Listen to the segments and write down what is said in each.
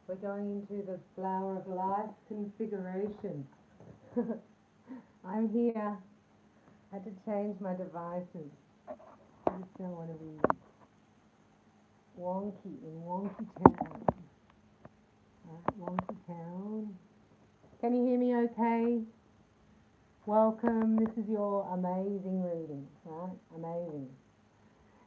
We're going into the Flower of Life Configuration. I'm here. I had to change my devices. I just don't want to be wonky in Wonky Town. Wonky Town. Can you hear me okay? Welcome. This is your amazing reading, right? Amazing.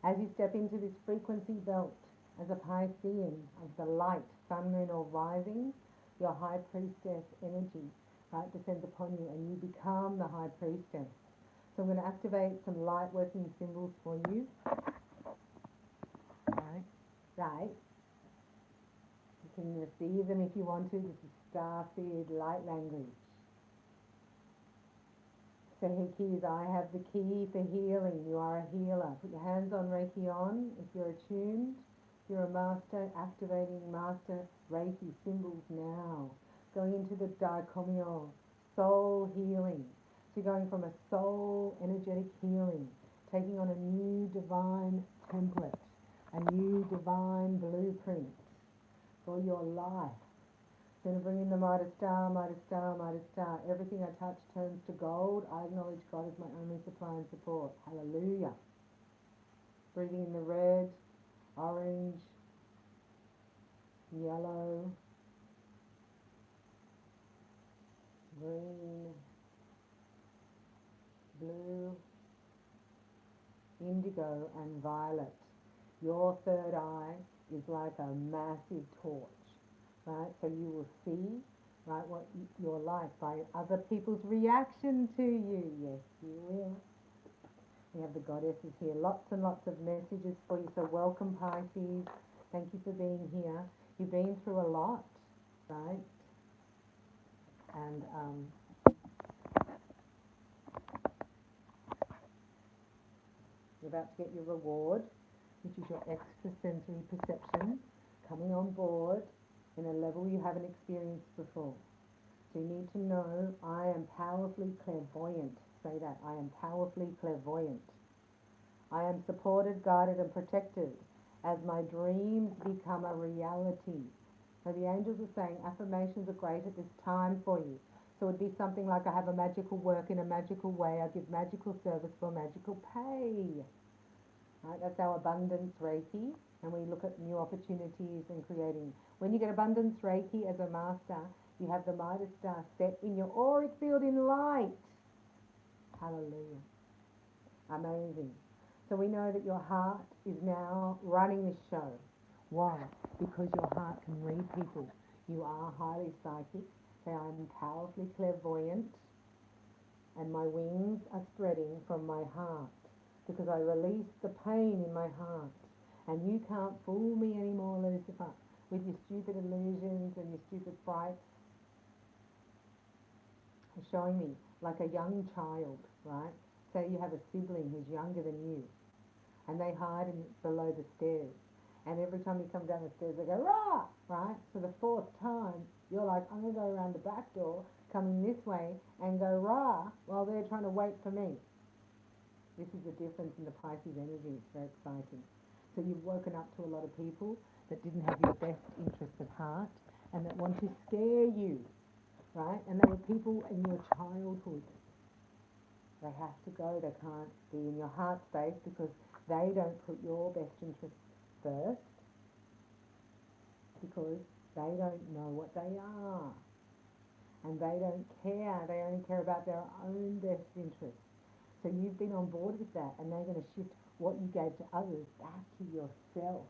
As you step into this frequency belt as a Piscean of the light, sun, moon, or rising, your high priestess energy, right, descends upon you and you become the high priestess. So I'm going to activate some light working symbols for you. Right. You can receive them if you want to. This is starseed light language. So he keys, I have the key for healing. You are a healer. Put your hands on Reiki on if you're attuned. If you're a master, activating master Reiki symbols now. Going into the Daikomyo, soul healing. So you're going from a soul energetic healing, taking on a new divine template, a new divine blueprint for your life. Going to bring in the Mitre Star, Mitre Star, Mitre Star. Everything I touch turns to gold. I acknowledge God is my only supply and support. Hallelujah. Breathing in the red, orange, yellow, green, blue, indigo, and violet. Your third eye is like a massive torch, right? So you will see, right, what you're like by other people's reaction to you. Yes, you will. We have the goddesses here. Lots and lots of messages for you. So welcome, Pisces. Thank you for being here. You've been through a lot, right? And you're about to get your reward, which is your extrasensory perception, coming on board in a level you haven't experienced before. So you need to know, I am powerfully clairvoyant. Say that, I am powerfully clairvoyant. I am supported, guided, and protected as my dreams become a reality. So the angels are saying affirmations are great at this time for you. So it would be something like, I have a magical work in a magical way. I give magical service for magical pay. Right? That's our abundance Reiki. And we look at new opportunities and creating. When you get abundance Reiki as a master, you have the Mitre Star set in your auric field in light. Hallelujah. Amazing. So we know that your heart is now running this show. Why? Because your heart can read people. You are highly psychic. Say, I'm powerfully clairvoyant, and my wings are spreading from my heart because I release the pain in my heart. And you can't fool me anymore, Lucifer, with your stupid illusions and your stupid frights. You're showing me like a young child, right? Say you have a sibling who's younger than you, and they hide below the stairs. And every time you come down the stairs, they go, rah, right? So the fourth time, you're like, I'm going to go around the back door, coming this way, and go, rah, while they're trying to wait for me. This is the difference in the Pisces energy. It's very exciting. So you've woken up to a lot of people that didn't have your best interests at heart and that want to scare you, right? And they were people in your childhood. They have to go. They can't be in your heart space because they don't put your best interests first, because they don't know what they are. And they don't care. They only care about their own best interests. So you've been on board with that, and they're going to shift what you gave to others back to yourself.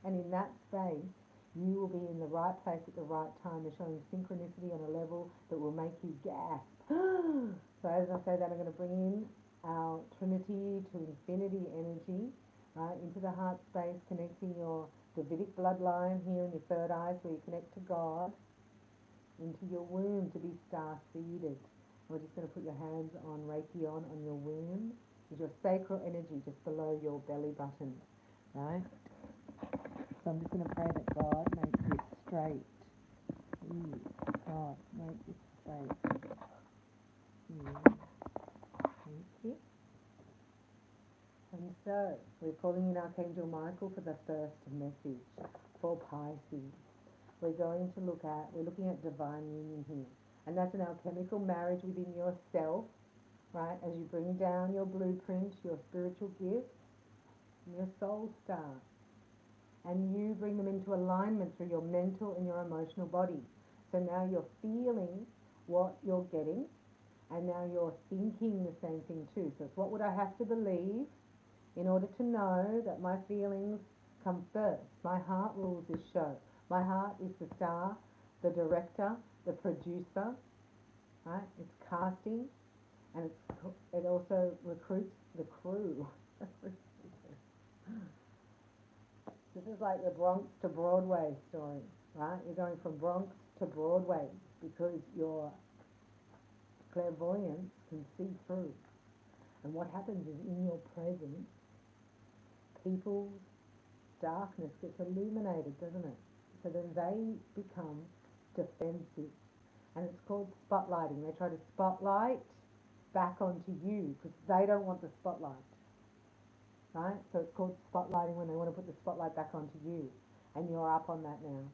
And in that space, you will be in the right place at the right time. They're showing synchronicity on a level that will make you gasp. So as I say that, I'm going to bring in our Trinity to infinity energy, right, into the heart space, connecting your Davidic bloodline here in your third eye, so you connect to God, into your womb to be star-seeded. We're just going to put your hands on Reiki on your womb, with your sacral energy just below your belly button, right? So I'm just going to pray that God makes this straight. God, make this straight. Thank you. And so, we're calling in Archangel Michael for the first message for Pisces. we're looking at divine union here. And that's an alchemical marriage within yourself, right? As you bring down your blueprint, your spiritual gifts, and your soul star. And you bring them into alignment through your mental and your emotional body. So now you're feeling what you're getting, and now you're thinking the same thing too. So it's what would I have to believe in order to know that my feelings come first? My heart rules this show. My heart is the star, the director, the producer, right? It's casting, and it also recruits the crew. This is like the Bronx to Broadway story, right? You're going from Bronx to Broadway because your clairvoyance can see through. And what happens is, in your presence, people's darkness gets illuminated, doesn't it? So then they become defensive. And it's called spotlighting. They try to spotlight back onto you because they don't want the spotlight. Right? So it's called spotlighting when they want to put the spotlight back onto you. And you're up on that now.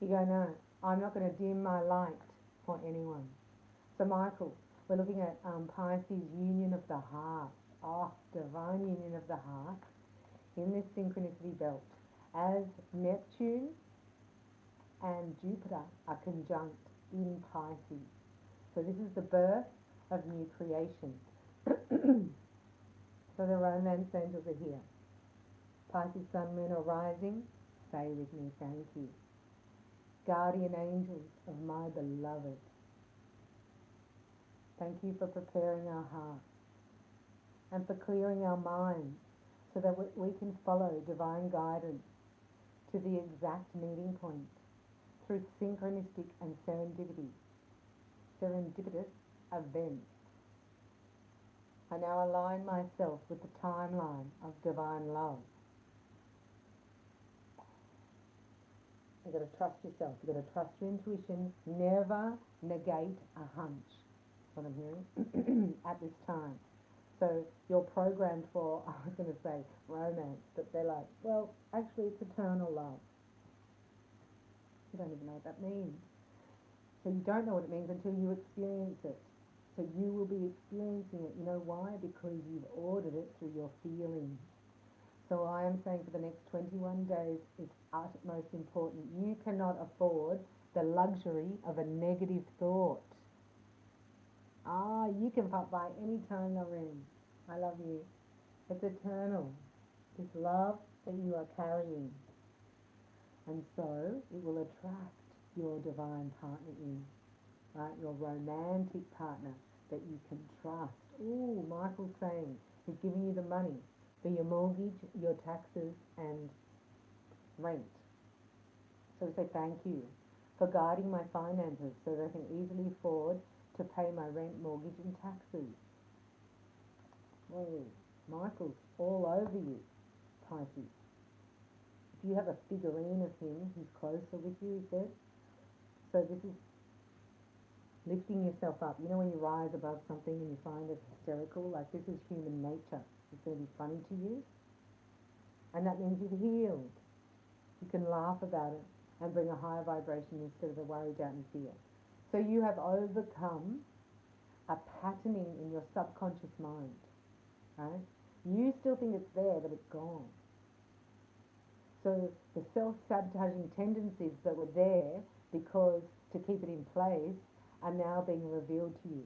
You go, no, I'm not going to dim my light for anyone. So Michael, we're looking at Pisces union of the heart. Oh, divine union of the heart in this synchronicity belt. As Neptune and Jupiter are conjunct in Pisces. So this is the birth of new creation. So the romance angels are here. Pisces sun, moon or rising, say with me, thank you. Guardian angels of my beloved, thank you for preparing our hearts and for clearing our minds so that we can follow divine guidance to the exact meeting point through synchronistic and serendipitous events. I now align myself with the timeline of divine love. You've got to trust yourself. You've got to trust your intuition. Never negate a hunch. That's what I'm hearing at this time. So you're programmed for, I was going to say romance, but they're like, well, actually it's eternal love. You don't even know what that means. So you don't know what it means until you experience it. So you will be experiencing it. You know why? Because you've ordered it through your feelings. So I am saying for the next 21 days, it's utmost important. You cannot afford the luxury of a negative thought. You can pop by any time, Lorraine. I love you. It's eternal. This love that you are carrying. And so it will attract your divine partner in, right? Your romantic partner that you can trust. Ooh, Michael's saying he's giving you the money for your mortgage, your taxes, and rent. So we say thank you for guiding my finances so that I can easily afford to pay my rent, mortgage, and taxes. Oh, Michael's all over you, Pisces. If you have a figurine of him, he's closer with you, he said. So this is lifting yourself up. You know when you rise above something and you find it hysterical? Like, this is human nature. It's going to be funny to you. And that means you've healed. You can laugh about it and bring a higher vibration instead of a worry, doubt and fear. So you have overcome a patterning in your subconscious mind, right? You still think it's there, but it's gone. So the self-sabotaging tendencies that were there because to keep it in place are now being revealed to you.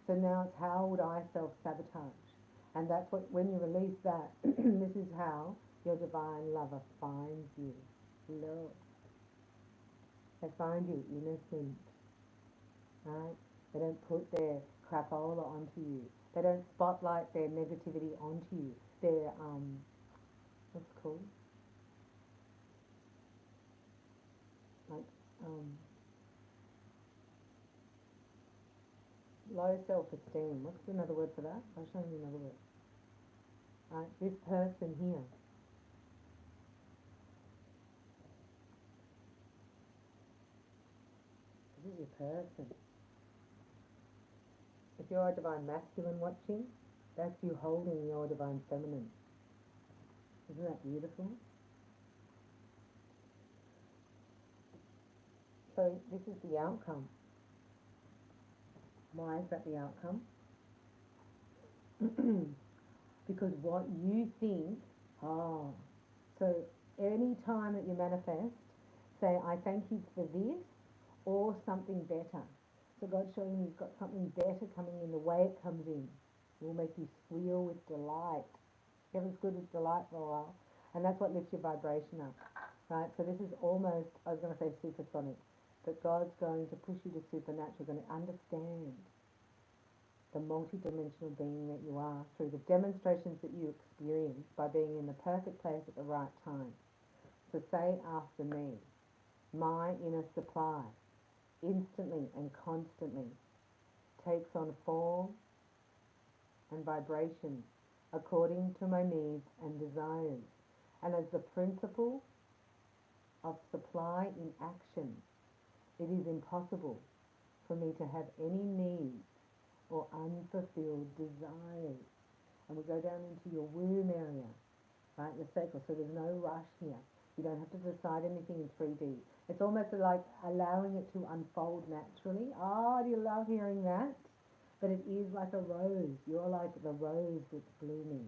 So now it's, how would I self-sabotage? And that's what, when you release that, this is how your divine lover finds you. Love. They find you innocent, right? They don't put their crapola onto you. They don't spotlight their negativity onto you. Their, what's it called? Like, low self-esteem. What's another word for that? I'll show you another word. Right, this person here. This is your person. If you're a divine masculine watching, that's you holding your divine feminine. Isn't that beautiful? So this is the outcome. Why is that the outcome? Because what you think, so any time that you manifest, say, I thank you for this or something better. So God's showing you you've got something better coming in. The way it comes in will make you squeal with delight. Heaven's good with delight for a while. And that's what lifts your vibration up, right? So this is almost, I was going to say supersonic, but God's going to push you to supernatural, going to understand the multidimensional being that you are through the demonstrations that you experience by being in the perfect place at the right time. So say after me, my inner supply instantly and constantly takes on form and vibration according to my needs and desires. And as the principle of supply in action, it is impossible for me to have any needs or unfulfilled desires. And we go down into your womb area, right, the sacral, so there's no rush here. You don't have to decide anything in 3D. It's almost like allowing it to unfold naturally. Oh, do you love hearing that? But it is like a rose. You're like the rose that's blooming.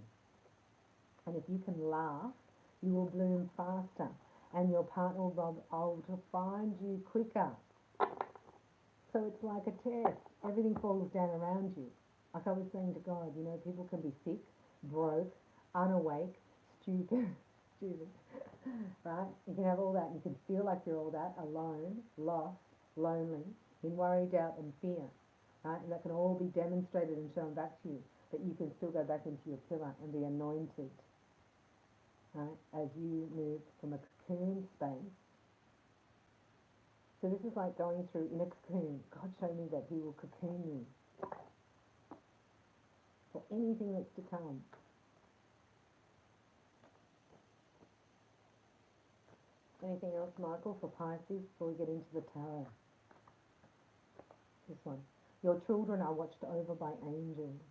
And if you can laugh, you will bloom faster. And your partner will be able to find you quicker. So it's like a test. Everything falls down around you. Like I was saying to God, you know, people can be sick, broke, unawake, stupid, right? You can have all that and you can feel like you're all that, alone, lost, lonely, in worry, doubt and fear, right? And that can all be demonstrated and shown back to you. But you can still go back into your pillar and be anointed, right? As you move from a cocoon space. So this is like going through in a cocoon. God showed me that He will cocoon you for anything that's to come. Anything else, Michael, for Pisces before we get into the tarot? This one. Your children are watched over by angels.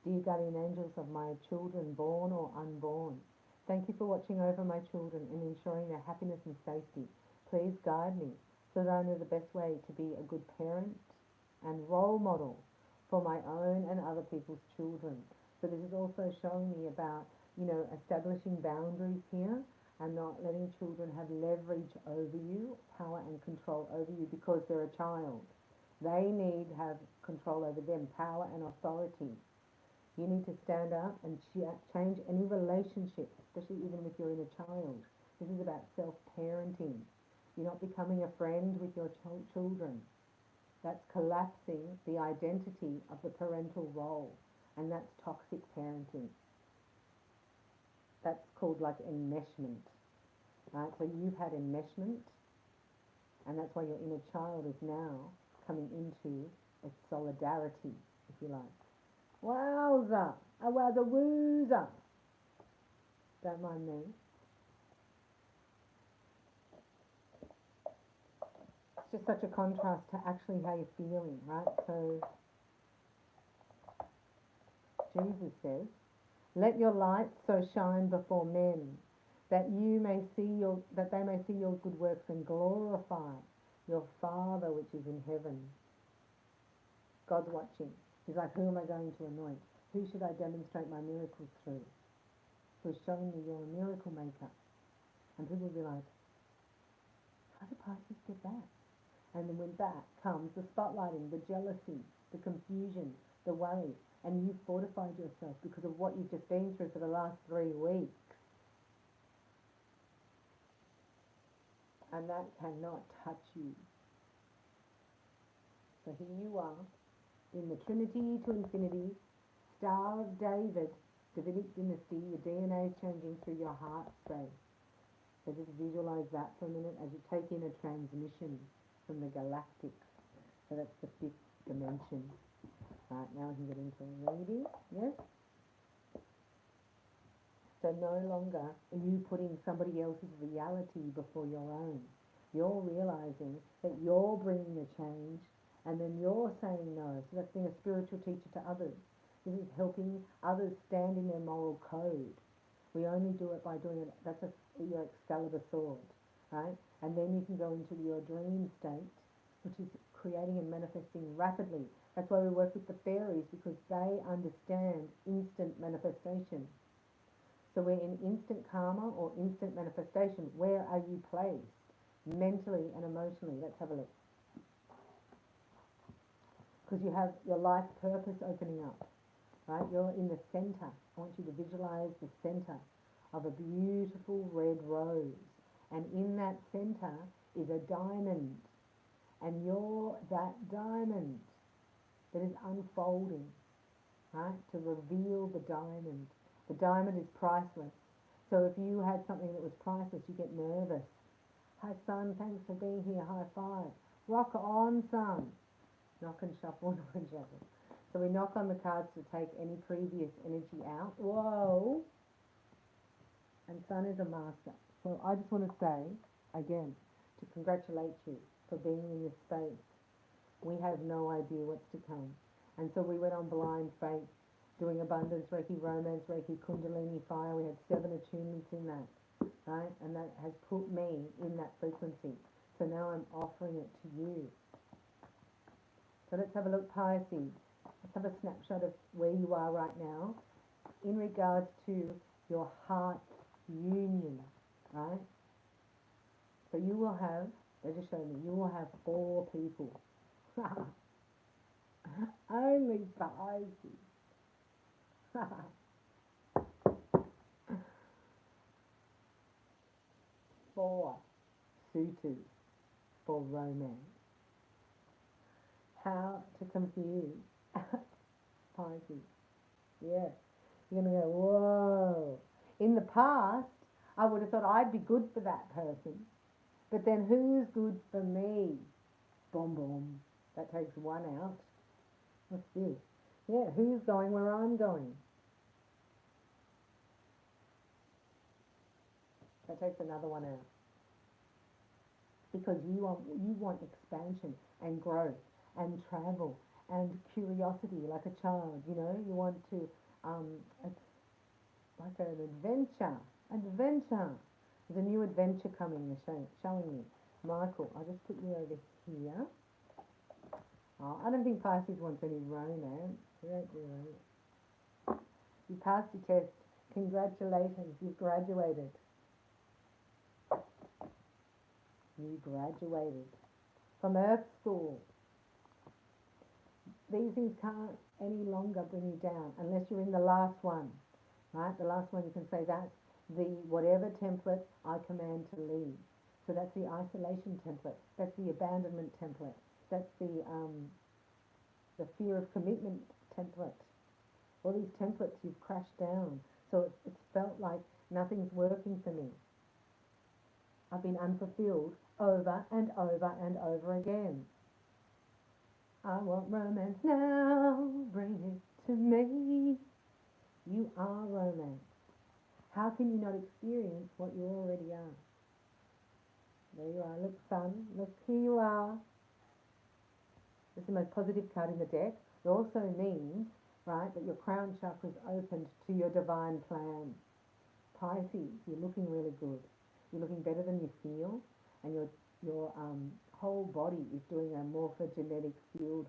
Dear guardian angels of my children, born or unborn, thank you for watching over my children and ensuring their happiness and safety. Please guide me so that I know the best way to be a good parent and role model for my own and other people's children. So this is also showing me about, you know, establishing boundaries here and not letting children have leverage over you, power and control over you because they're a child. They need to have control over them, power and authority. You need to stand up and change any relationship, especially even with your inner child. This is about self-parenting. You're not becoming a friend with your children. That's collapsing the identity of the parental role, and that's toxic parenting. That's called like enmeshment, right? So you've had enmeshment, and that's why your inner child is now coming into its solidarity, if you like. Wowza! A wowza! Don't mind me. It's just such a contrast to actually how you're feeling, right? So Jesus says, "Let your light so shine before men that they may see your good works and glorify your Father which is in heaven." God's watching. He's like, who am I going to anoint? Who should I demonstrate my miracles through? So he's showing me you're a miracle maker. And people will be like, how did Pisces get that? And then when that comes, the spotlighting, the jealousy, the confusion, the worry, and you've fortified yourself because of what you've just been through for the last 3 weeks. And that cannot touch you. So here you are, in the Trinity to Infinity, Star of David, Davidic dynasty, your DNA is changing through your heart space. So just visualize that for a minute as you take in a transmission from the galactics. So that's the 5th dimension. Right, now we can get into a reading, yes? So no longer are you putting somebody else's reality before your own. You're realizing that you're bringing the change and then you're saying no. So that's being a spiritual teacher to others. This is helping others stand in their moral code. We only do it by doing it. That's your Excalibur sword. right? And then you can go into your dream state, which is creating and manifesting rapidly. That's why we work with the fairies, because they understand instant manifestation. So we're in instant karma or instant manifestation. Where are you placed mentally and emotionally? Let's have a look. Because you have your life purpose opening up, right? You're in the center. I want you to visualize the center of a beautiful red rose. And in that center is a diamond. And you're that diamond that is unfolding, right? To reveal the diamond. The diamond is priceless. So if you had something that was priceless, you get nervous. Hi, son, thanks for being here. High five. Rock on, son. Knock and shuffle, knock and shuffle. So we knock on the cards to take any previous energy out. Whoa. And Sun is a master. So I just want to say, again, to congratulate you for being in this space. We have no idea what's to come. And so we went on blind faith, doing abundance, Reiki romance, Reiki Kundalini fire. We had 7 attunements in that, right? And that has put me in that frequency. So now I'm offering it to you. So let's have a look, Pisces. Let's have a snapshot of where you are right now in regards to your heart union, right? So you will have, they just showed me, you will have 4 people. Only Pisces. 4 suitors for romance. How to confuse Pisces. Yeah. You're going to go, whoa. In the past, I would have thought I'd be good for that person. But then who's good for me? Boom, boom. That takes 1 out. What's this? Yeah, who's going where I'm going? That takes another 1 out. Because you want expansion and growth and travel and curiosity like a child, you know. You want to, it's like an adventure. Adventure. There's a new adventure coming, they're showing me. Michael, I'll just put you over here. Oh, I don't think Pisces wants any romance. We don't do romance. You passed your test. Congratulations, you've graduated. You graduated from Earth School. These things can't any longer bring you down unless you're in the last one, right? The last one, you can say that's the whatever template I command to leave. So that's the isolation template. That's the abandonment template. That's the fear of commitment template. All these templates you've crashed down. So it's felt like nothing's working for me. I've been unfulfilled over and over and over again. I want romance now, bring it to me. You are romance. How can you not experience what you already are? There you are. Look, son. Look, here you are. This is the most positive card in the deck. It also means, right, that your crown chakra is opened to your divine plan. Pisces, you're looking really good. You're looking better than you feel, and your whole body is doing a morphogenetic field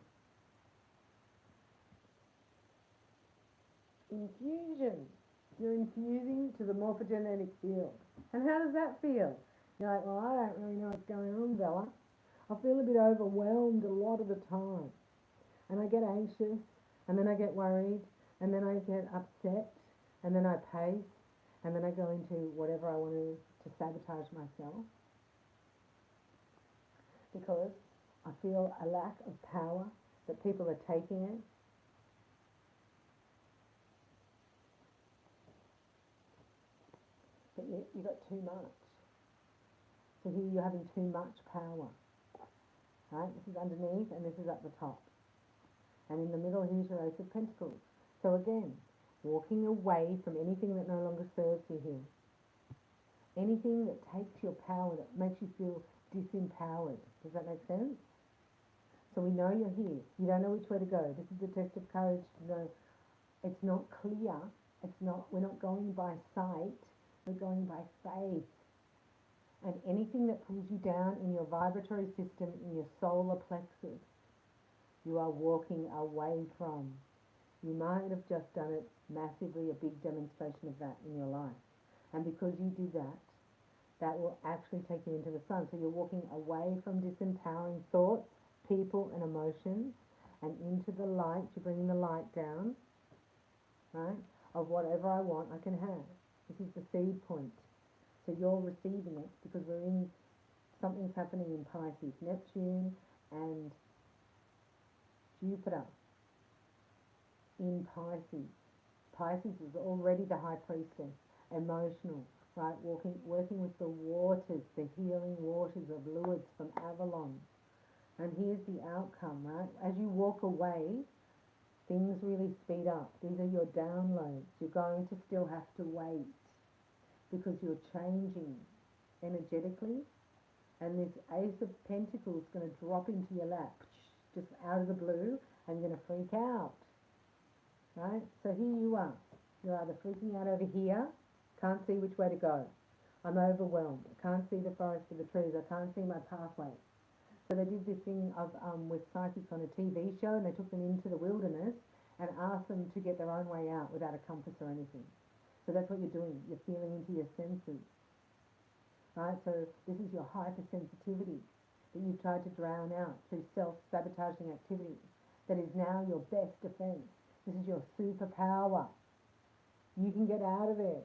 infusion. You're infusing to the morphogenetic field. And how does that feel? You're like, well, I don't really know what's going on, Bella. I feel a bit overwhelmed a lot of the time. And I get anxious, and then I get worried, and then I get upset, and then I pace, and then I go into whatever I want to sabotage myself. Because I feel a lack of power, that people are taking it. But you got too much. So here you're having too much power. Right? This is underneath and this is at the top. And in the middle here's your Ace of Pentacles. So again, walking away from anything that no longer serves you here. Anything that takes your power, that makes you feel disempowered. Does that make sense? So we know you're here. You don't know which way to go. This is the test of courage to know it's not clear. We're not going by sight. We're going by faith. And anything that pulls you down in your vibratory system, in your solar plexus, you are walking away from. You might have just done it massively, a big demonstration of that in your life. And because you do that, that will actually take you into the sun. So you're walking away from disempowering thoughts, people, and emotions, and into the light. You're bringing the light down, right? Of whatever I want, I can have. This is the seed point. So you're receiving it because something's happening in Pisces. Neptune and Jupiter in Pisces. Pisces is already the high priestess, emotional, right? Working with the waters, the healing waters of Lourdes from Avalon. And here's the outcome, right? As you walk away, things really speed up. These are your downloads. You're going to still have to wait because you're changing energetically. And this Ace of Pentacles is going to drop into your lap, just out of the blue, and you're going to freak out. Right? So here you are. You're either freaking out over here, can't see which way to go. I'm overwhelmed. I can't see the forest for the trees. I can't see my pathway. So they did this thing of with psychics on a TV show, and they took them into the wilderness and asked them to get their own way out without a compass or anything. So that's what you're doing. You're feeling into your senses. Right? So this is your hypersensitivity that you've tried to drown out through self-sabotaging activities. That is now your best defense. This is your superpower. You can get out of it.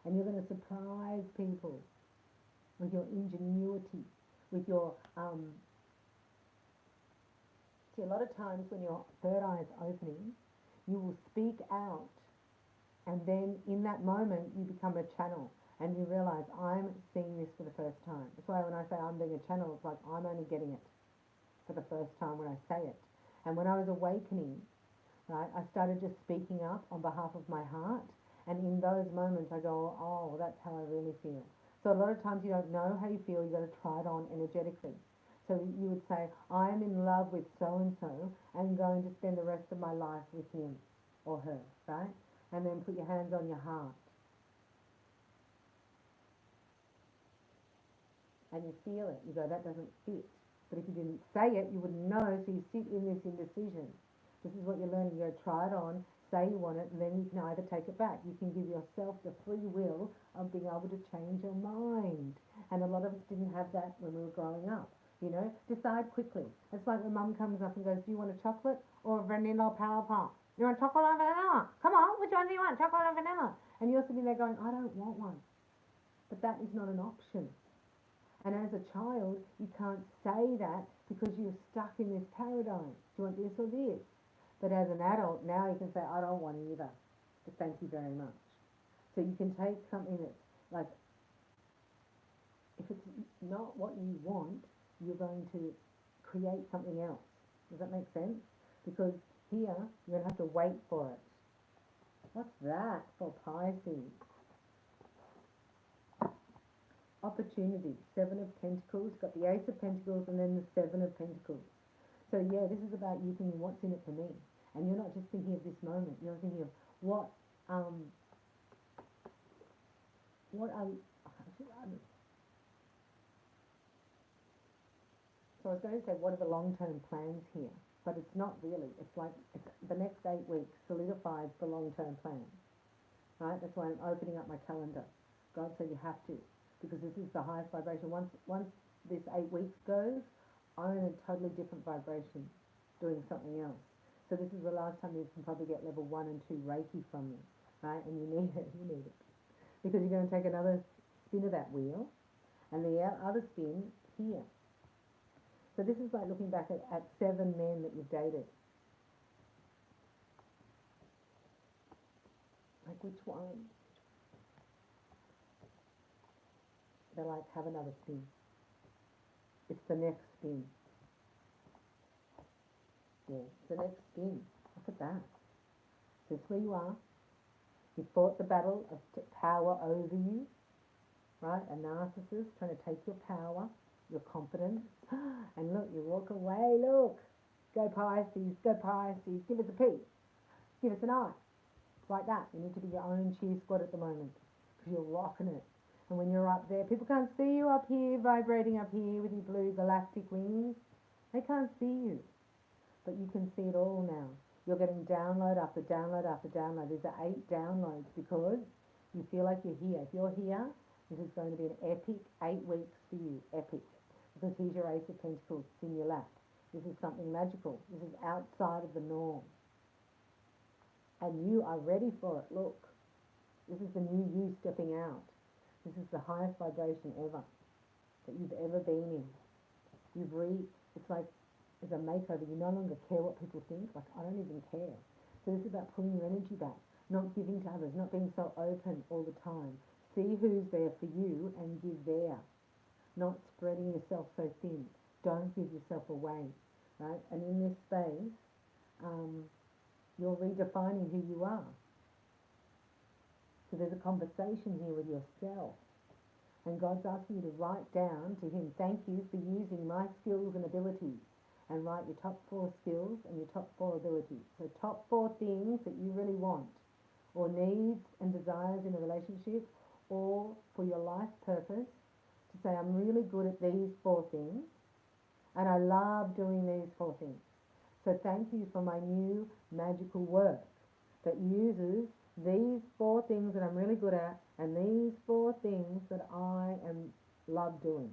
And you're going to surprise people with your ingenuity, with your... See, a lot of times when your third eye is opening, you will speak out. And then in that moment, you become a channel. And you realize, I'm seeing this for the first time. That's why when I say I'm being a channel, it's like I'm only getting it for the first time when I say it. And when I was awakening, right, I started just speaking up on behalf of my heart. And in those moments, I go, oh, that's how I really feel. So a lot of times you don't know how you feel. You've got to try it on energetically. So you would say, I am in love with so-and-so and going to spend the rest of my life with him or her, right? And then put your hands on your heart. And you feel it. You go, that doesn't fit. But if you didn't say it, you wouldn't know, so you sit in this indecision. This is what you're learning. You go, try it on, say you want it, and then you can either take it back. You can give yourself the free will of being able to change your mind. And a lot of us didn't have that when we were growing up. You know, decide quickly. It's like when mum comes up and goes, do you want a chocolate or a vanilla power pop? You want chocolate or vanilla? Come on, which one do you want, chocolate or vanilla? And you're sitting there going, I don't want one. But that is not an option. And as a child, you can't say that because you're stuck in this paradigm. Do you want this or this? But as an adult, now you can say, I don't want either. But thank you very much. So you can take something that's like, if it's not what you want, you're going to create something else. Does that make sense? Because here, you're going to have to wait for it. What's that for Pisces? Opportunity, Seven of Pentacles, got the Ace of Pentacles and then the Seven of Pentacles. So yeah, this is about you thinking, what's in it for me? And you're not just thinking of this moment, you're thinking of what I so I was going to say, what are the long-term plans here? But it's not really. It's like the next 8 weeks solidifies the long-term plan, right? That's why I'm opening up my calendar. God said you have to. Because this is the highest vibration. Once this 8 weeks goes, I'm in a totally different vibration, doing something else. So this is the last time you can probably get level 1 and 2 Reiki from me, right? And you need it. Because you're going to take another spin of that wheel, and the other spin here. So this is like looking back at 7 men that you've dated. Like, which one? They're like, have another spin. It's the next spin. Yeah, the next spin. Look at that. So it's where you are. You fought the battle of power over you, right? A narcissist trying to take your power, your confidence. And look, you walk away, look. Go Pisces, go Pisces. Give us a P. Give us an I. Like that. You need to be your own cheer squad at the moment because you're rocking it. And when you're up there, people can't see you up here, vibrating up here with your blue galactic wings. They can't see you, but you can see it all now. You're getting download after download after download. There's 8 downloads because you feel like you're here. If you're here, this is going to be an epic 8 weeks for you. Epic. Because here's your Ace of Pentacles in your lap. This is something magical. This is outside of the norm. And you are ready for it. Look. This is the new you stepping out. This is the highest vibration ever that you've ever been in. It's like it's a makeover. You no longer care what people think. Like, I don't even care. So this is about pulling your energy back, not giving to others, not being so open all the time. See who's there for you and give there. Not spreading yourself so thin. Don't give yourself away, right? And in this space, you're redefining who you are. So there's a conversation here with yourself. And God's asking you to write down to him, thank you for using my skills and abilities. And write your top 4 skills and your top 4 abilities. So top 4 things that you really want, or needs and desires in a relationship, or for your life purpose, to say, I'm really good at these 4 things, and I love doing these 4 things. So thank you for my new magical work that uses these 4 things that I'm really good at, and these 4 things that I love doing.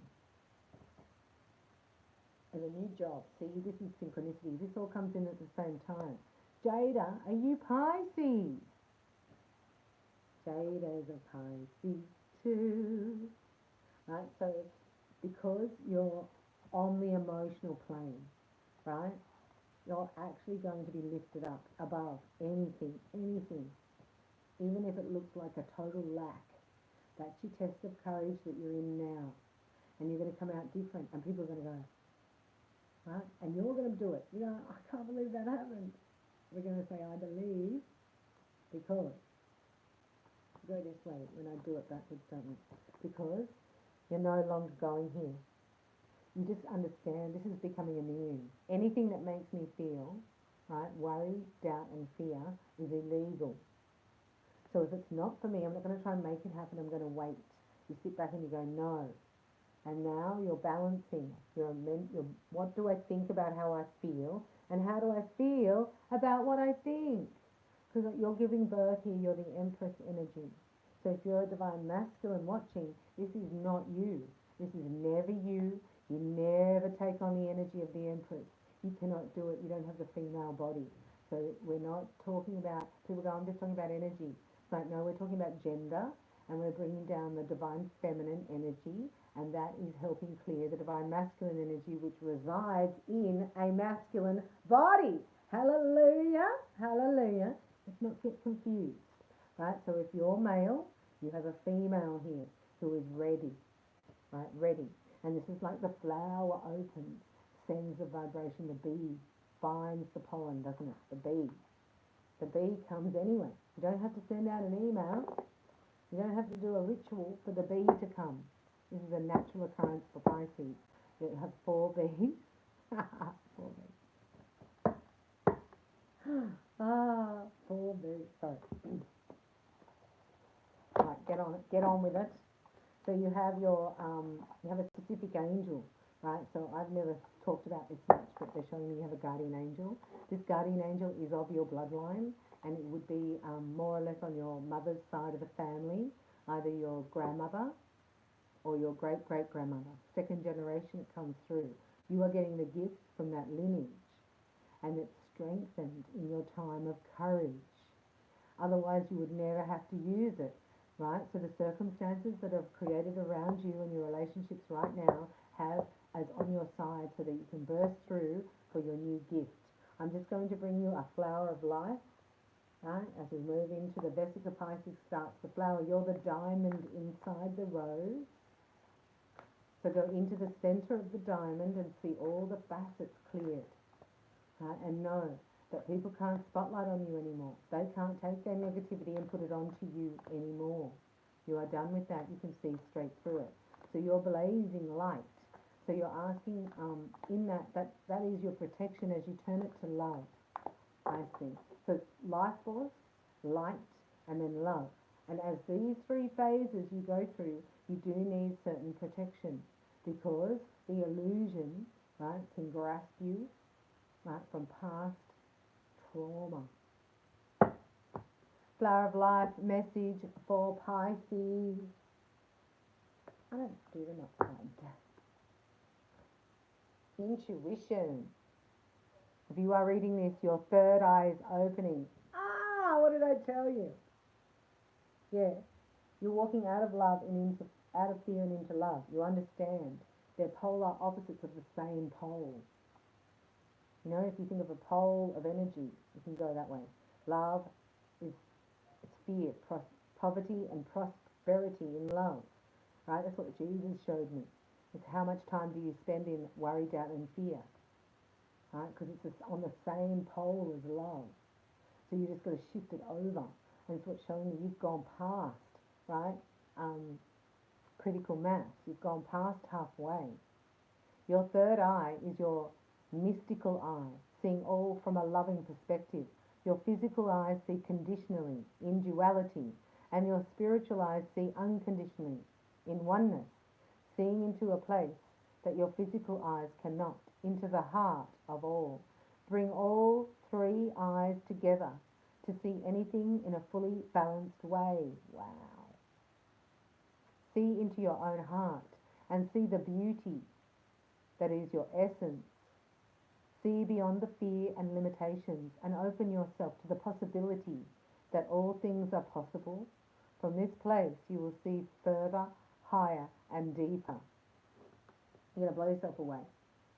As a new job. See, this is synchronicity. This all comes in at the same time. Jada, are you Pisces? Jada's a Pisces too. Right? So because you're on the emotional plane, right? You're actually going to be lifted up above anything. Even if it looks like a total lack. That's your test of courage that you're in now. And you're going to come out different, and people are going to go, right? And you're going to do it. You go, I can't believe that happened. We're going to say, I believe, because. Go this way when I do it backwards, don't we? Because you're no longer going here. You just understand this is becoming immune. Anything that makes me feel, right, worry, doubt and fear is illegal. So if it's not for me, I'm not going to try and make it happen. I'm going to wait. You sit back and you go, no. And now you're balancing. What do I think about how I feel? And how do I feel about what I think? Because you're giving birth here. You're the Empress energy. So if you're a divine masculine watching, this is not you. This is never you. You never take on the energy of the Empress. You cannot do it. You don't have the female body. So we're not talking about, people go, I'm just talking about energy. It's like, no, we're talking about gender, and we're bringing down the divine feminine energy, and that is helping clear the divine masculine energy, which resides in a masculine body. Hallelujah, hallelujah. Let's not get confused, right? So if you're male, you have a female here who is ready, right? Ready. And this is like the flower opens, sends the vibration, the bee finds the pollen, doesn't it? The bee. The bee comes anyway. You don't have to send out an email. You don't have to do a ritual for the bee to come. This is a natural occurrence for Pisces. You have 4 bees. 4 bees. 4 bees. Sorry. Right, get on it. Get on with it. So you have you have a specific angel, right? So I've never talked about this much, but they're showing me you have a guardian angel. This guardian angel is of your bloodline, and it would be more or less on your mother's side of the family, either your grandmother or your great-great-grandmother. 2nd generation it comes through. You are getting the gifts from that lineage, and it's strengthened in your time of courage. Otherwise, you would never have to use it, right? So the circumstances that are created around you and your relationships right now have as on your side so that you can burst through for your new gift. I'm just going to bring you a flower of life, right? As we move into the Vesica Pisces starts the flower. You're the diamond inside the rose. So go into the center of the diamond and see all the facets cleared, right? And know that people can't spotlight on you anymore. They can't take their negativity and put it onto you anymore. You are done with that. You can see straight through it. So you're blazing light. So you're asking in that is your protection as you turn it to love, I see. So life force, light, and then love. And as these 3 phases you go through, you do need certain protection because the illusion, right, can grasp you, right, from past trauma. Flower of Life message for Pisces. I don't do them upside down. Intuition. If you are reading this, your third eye is opening. Ah, what did I tell you? Yeah, you're walking out of love and into, out of fear and into love. You understand they're polar opposites of the same pole. You know, if you think of a pole of energy, you can go that way. Love is fear, poverty and prosperity in love. Right? That's what Jesus showed me. It's how much time do you spend in worry, doubt, and fear. Right? Because it's on the same pole as love. So you just got to shift it over. And it's what's showing me you've gone past, right? Critical mass. You've gone past halfway. Your third eye is your mystical eye, seeing all from a loving perspective. Your physical eyes see conditionally, in duality, and your spiritual eyes see unconditionally, in oneness, seeing into a place that your physical eyes cannot, into the heart of all. Bring all three eyes together to see anything in a fully balanced way. Wow. See into your own heart and see the beauty that is your essence. See beyond the fear and limitations and open yourself to the possibility that all things are possible. From this place you will see further, higher and deeper. You're going to blow yourself away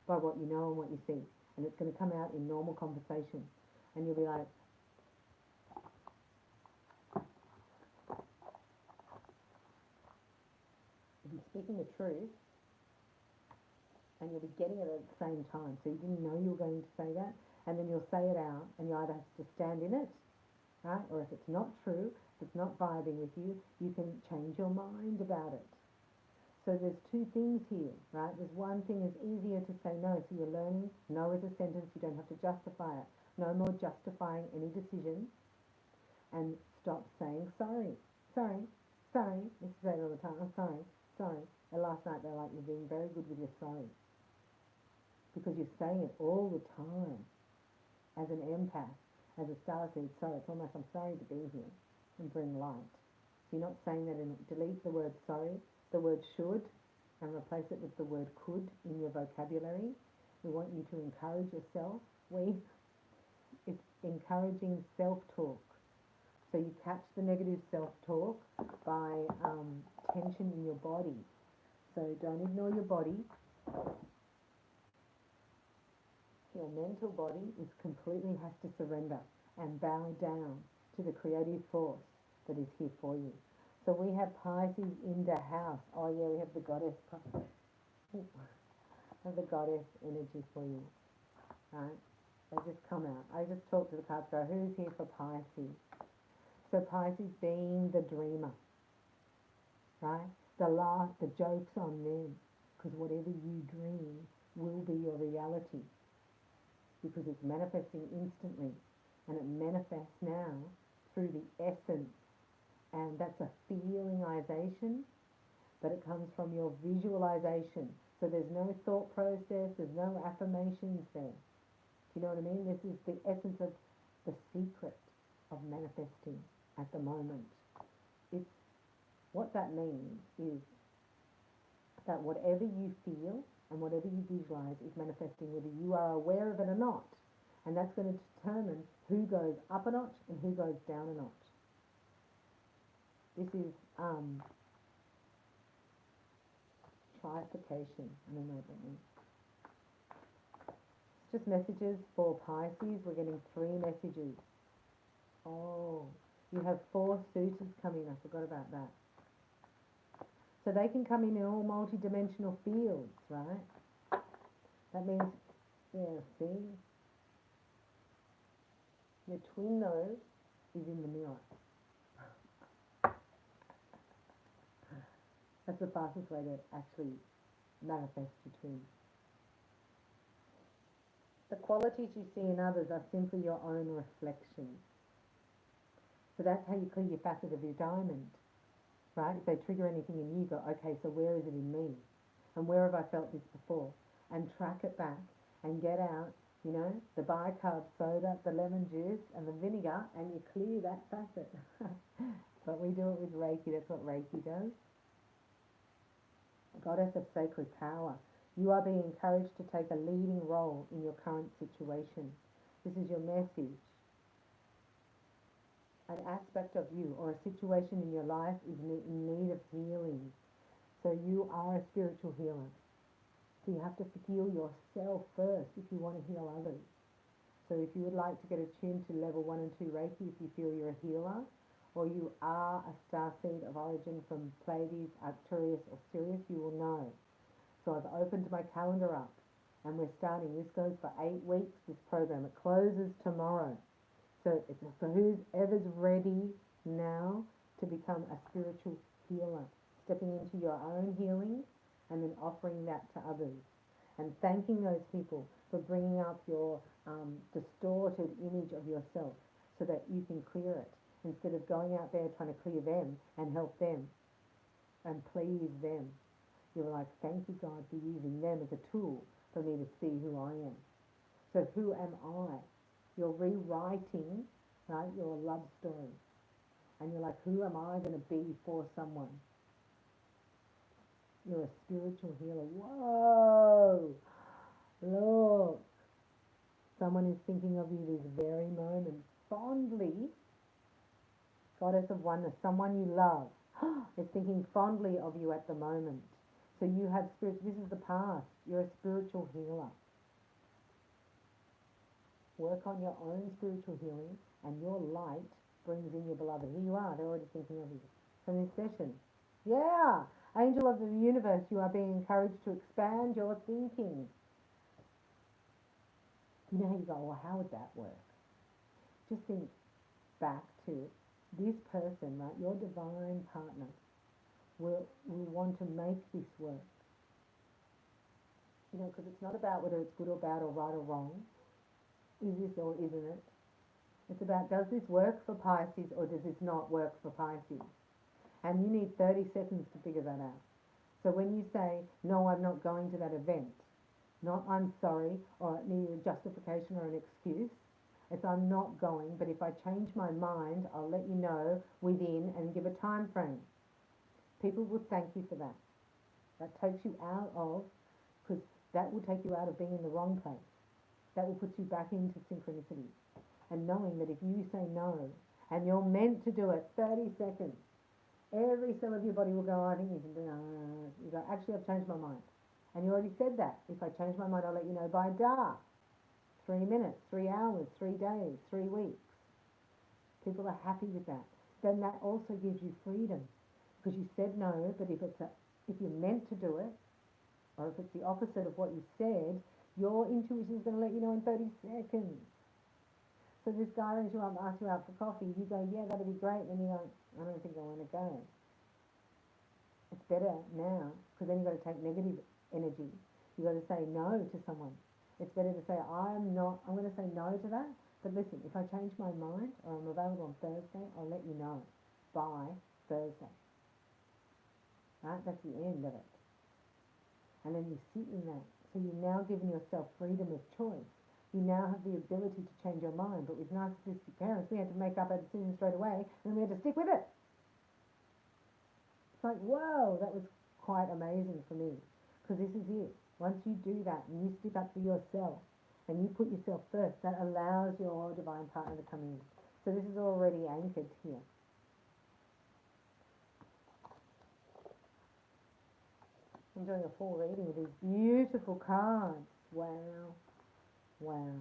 by what you know and what you see. And it's going to come out in normal conversation. And you'll be like, you'll be speaking the truth and you'll be getting it at the same time. So you didn't know you were going to say that, and then you'll say it out and you either have to stand in it, right? Or if it's not true, if it's not vibing with you, you can change your mind about it. So there's two things here, right? There's one thing is easier to say no. So you're learning no as a sentence. You don't have to justify it. No more justifying any decision. And stop saying sorry. Sorry. Sorry. You say it all the time. I'm sorry. Sorry. And last night they're like, you're being very good with your sorry. Because you're saying it all the time. As an empath, as a star seed, sorry, it's almost I'm sorry to be here and bring light. So you're not saying that, and delete the word sorry, the word should, and replace it with the word could in your vocabulary. We want you to encourage yourself. It's encouraging self-talk. So you catch the negative self-talk by tension in your body. So don't ignore your body. Your mental body completely has to surrender and bow down to the creative force that is here for you. So we have Pisces in the house. Oh yeah, we have the goddess. Have the goddess energy for you, right? They just come out. I just talk to the cards. Go, who's here for Pisces? So Pisces being the dreamer, right? The joke's on them, because whatever you dream will be your reality. Because it's manifesting instantly, and it manifests now through the essence, and that's a feelingization, but it comes from your visualization. So there's no thought process, there's no affirmations there. Do you know what I mean? This is the essence of the secret of manifesting at the moment. It's what that means is that whatever you feel and whatever you visualize is manifesting, whether you are aware of it or not. And that's going to determine who goes up a notch and who goes down a notch. This is trifurcation. I don't know what that means. It's just messages for Pisces. We're getting 3 messages. Oh, you have 4 suitors coming. I forgot about that. So they can come in all multi-dimensional fields, right? That means, yeah, see? Your twin nose is in the mirror. That's the fastest way to actually manifest your twin. The qualities you see in others are simply your own reflections. So that's how you clear your facet of your diamond. right? If they trigger anything in you, go, okay, so where is it in me? And where have I felt this before? And track it back and get out, you know, the bicarb soda, the lemon juice and the vinegar, and you clear that facet. But we do it with Reiki. That's what Reiki does. Goddess of sacred power. You are being encouraged to take a leading role in your current situation. This is your message. An aspect of you or a situation in your life is in need of healing. So you are a spiritual healer. So you have to heal yourself first if you want to heal others. So if you would like to get attuned to level 1 and 2 Reiki, if you feel you're a healer, or you are a starseed of origin from Pleiades, Arcturus, or Sirius, you will know. So I've opened my calendar up, and we're starting. This goes for 8 weeks, this program. It closes tomorrow. So it's for whoever's ready now to become a spiritual healer, stepping into your own healing and then offering that to others. And thanking those people for bringing up your distorted image of yourself so that you can clear it, instead of going out there trying to clear them and help them and please them. You're like, thank you, God, for using them as a tool for me to see who I am. So who am I? You're rewriting, right, your love story. And you're like, who am I going to be for someone? You're a spiritual healer. Whoa! Look. Someone is thinking of you this very moment fondly. Goddess of oneness, someone you love is thinking fondly of you at the moment. So you have spirit. This is the past. You're a spiritual healer. Work on your own spiritual healing, and your light brings in your beloved. Here you are. They're already thinking of you from this session. Yeah. Angel of the universe, you are being encouraged to expand your thinking. You know how you go, well, how would that work? Just think back to this person, right? Your divine partner will want to make this work. You know, because it's not about whether it's good or bad or right or wrong. Is this or isn't it? It's about, does this work for Pisces or does this not work for Pisces? And you need 30 seconds to figure that out. So when you say, no, I'm not going to that event, not I'm sorry, or need a justification or an excuse, it's I'm not going, but if I change my mind, I'll let you know within and give a time frame. People will thank you for that. That takes you out of, because that will take you out of being in the wrong place. That will put you back into synchronicity. And knowing that if you say no, and you're meant to do it, 30 seconds, every cell of your body will go, I think you can do it. You go, actually, I've changed my mind. And you already said that. If I change my mind, I'll let you know by dark. 3 minutes, 3 hours, 3 days, 3 weeks. People are happy with that. Then that also gives you freedom, because you said no, but if you're meant to do it, or if it's the opposite of what you said, your intuition is going to let you know in 30 seconds. So this guy rings you up, asks you out for coffee, you go, yeah, that'd be great, and you go, I don't think I want to go. It's better now, because then you've got to take negative energy. You've got to say no to someone. It's better to say, I'm going to say no to that, but listen, if I change my mind, or I'm available on Thursday, I'll let you know by Thursday. Right? That's the end of it. And then you sit in that. So you've now given yourself freedom of choice. You now have the ability to change your mind. But with narcissistic parents, we had to make up our decision straight away, and we had to stick with it. It's like, whoa, that was quite amazing for me. Because this is it. Once you do that, and you stick up for yourself, and you put yourself first, that allows your divine partner to come in. So this is already anchored here. I'm doing a full reading with these beautiful cards. Wow. Wow.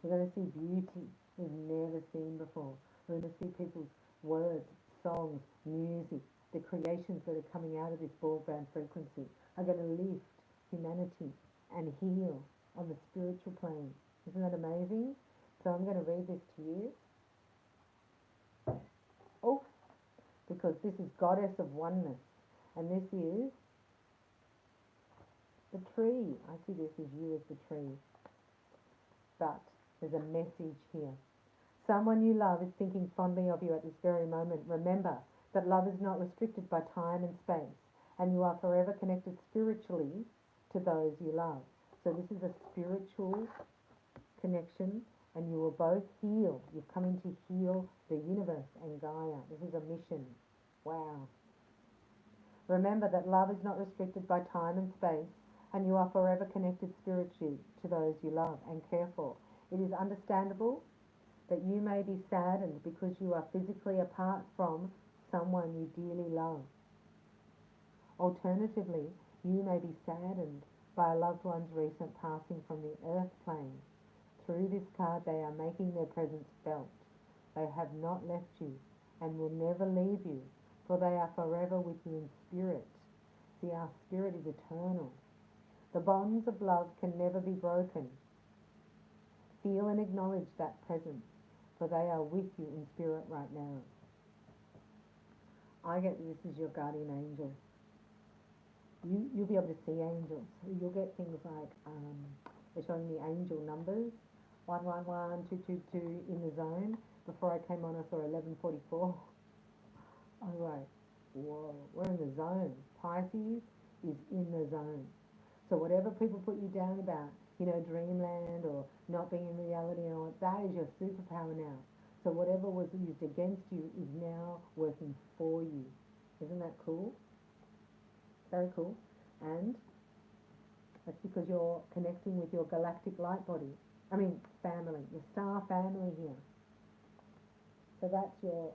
We're going to see beauty we've never seen before. We're going to see people's words, songs, music, the creations that are coming out of this broadband frequency are going to lift humanity and heal on the spiritual plane. Isn't that amazing? So I'm going to read this to you. Oh, because this is Goddess of Oneness. And this is the tree. I see this as you as the tree. But there's a message here. Someone you love is thinking fondly of you at this very moment. Remember, that love is not restricted by time and space, and you are forever connected spiritually to those you love. So this is a spiritual connection, and you will both heal. You've come in to heal the universe and Gaia. This is a mission. Wow. Remember that love is not restricted by time and space, and you are forever connected spiritually to those you love and care for. It is understandable that you may be saddened because you are physically apart from someone you dearly love. Alternatively, you may be saddened by a loved one's recent passing from the earth plane. Through this card, they are making their presence felt. They have not left you and will never leave you, for they are forever with you in spirit. See, our spirit is eternal. The bonds of love can never be broken. Feel and acknowledge that presence, for they are with you in spirit right now. I get this is your guardian angel. You'll be able to see angels. You'll get things like, they're showing me angel numbers, 111, 222 in the zone. Before I came on, I saw 1144. I was like, whoa, we're in the zone. Pisces is in the zone. So whatever people put you down about, dreamland or not being in reality and all that is your superpower now. So whatever was used against you is now working for you. Isn't that cool? Very cool. And that's because you're connecting with your galactic light body. Family, your star family here. So that's you're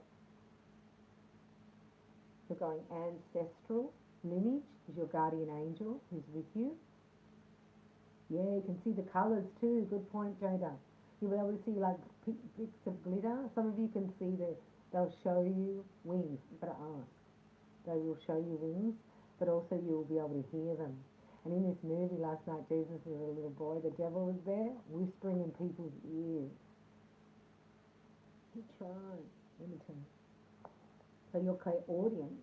going ancestral lineage is your guardian angel who's with you. Yeah, you can see the colours too. Good point, Jada. You'll be able to see like bits of glitter. Some of you can see that they'll show you wings. You've got to ask. They will show you wings, but also you'll be able to hear them. And in this movie last night, Jesus was a little boy. The devil was there, whispering in people's ears. He tried. Let me tell you. So your clairaudience,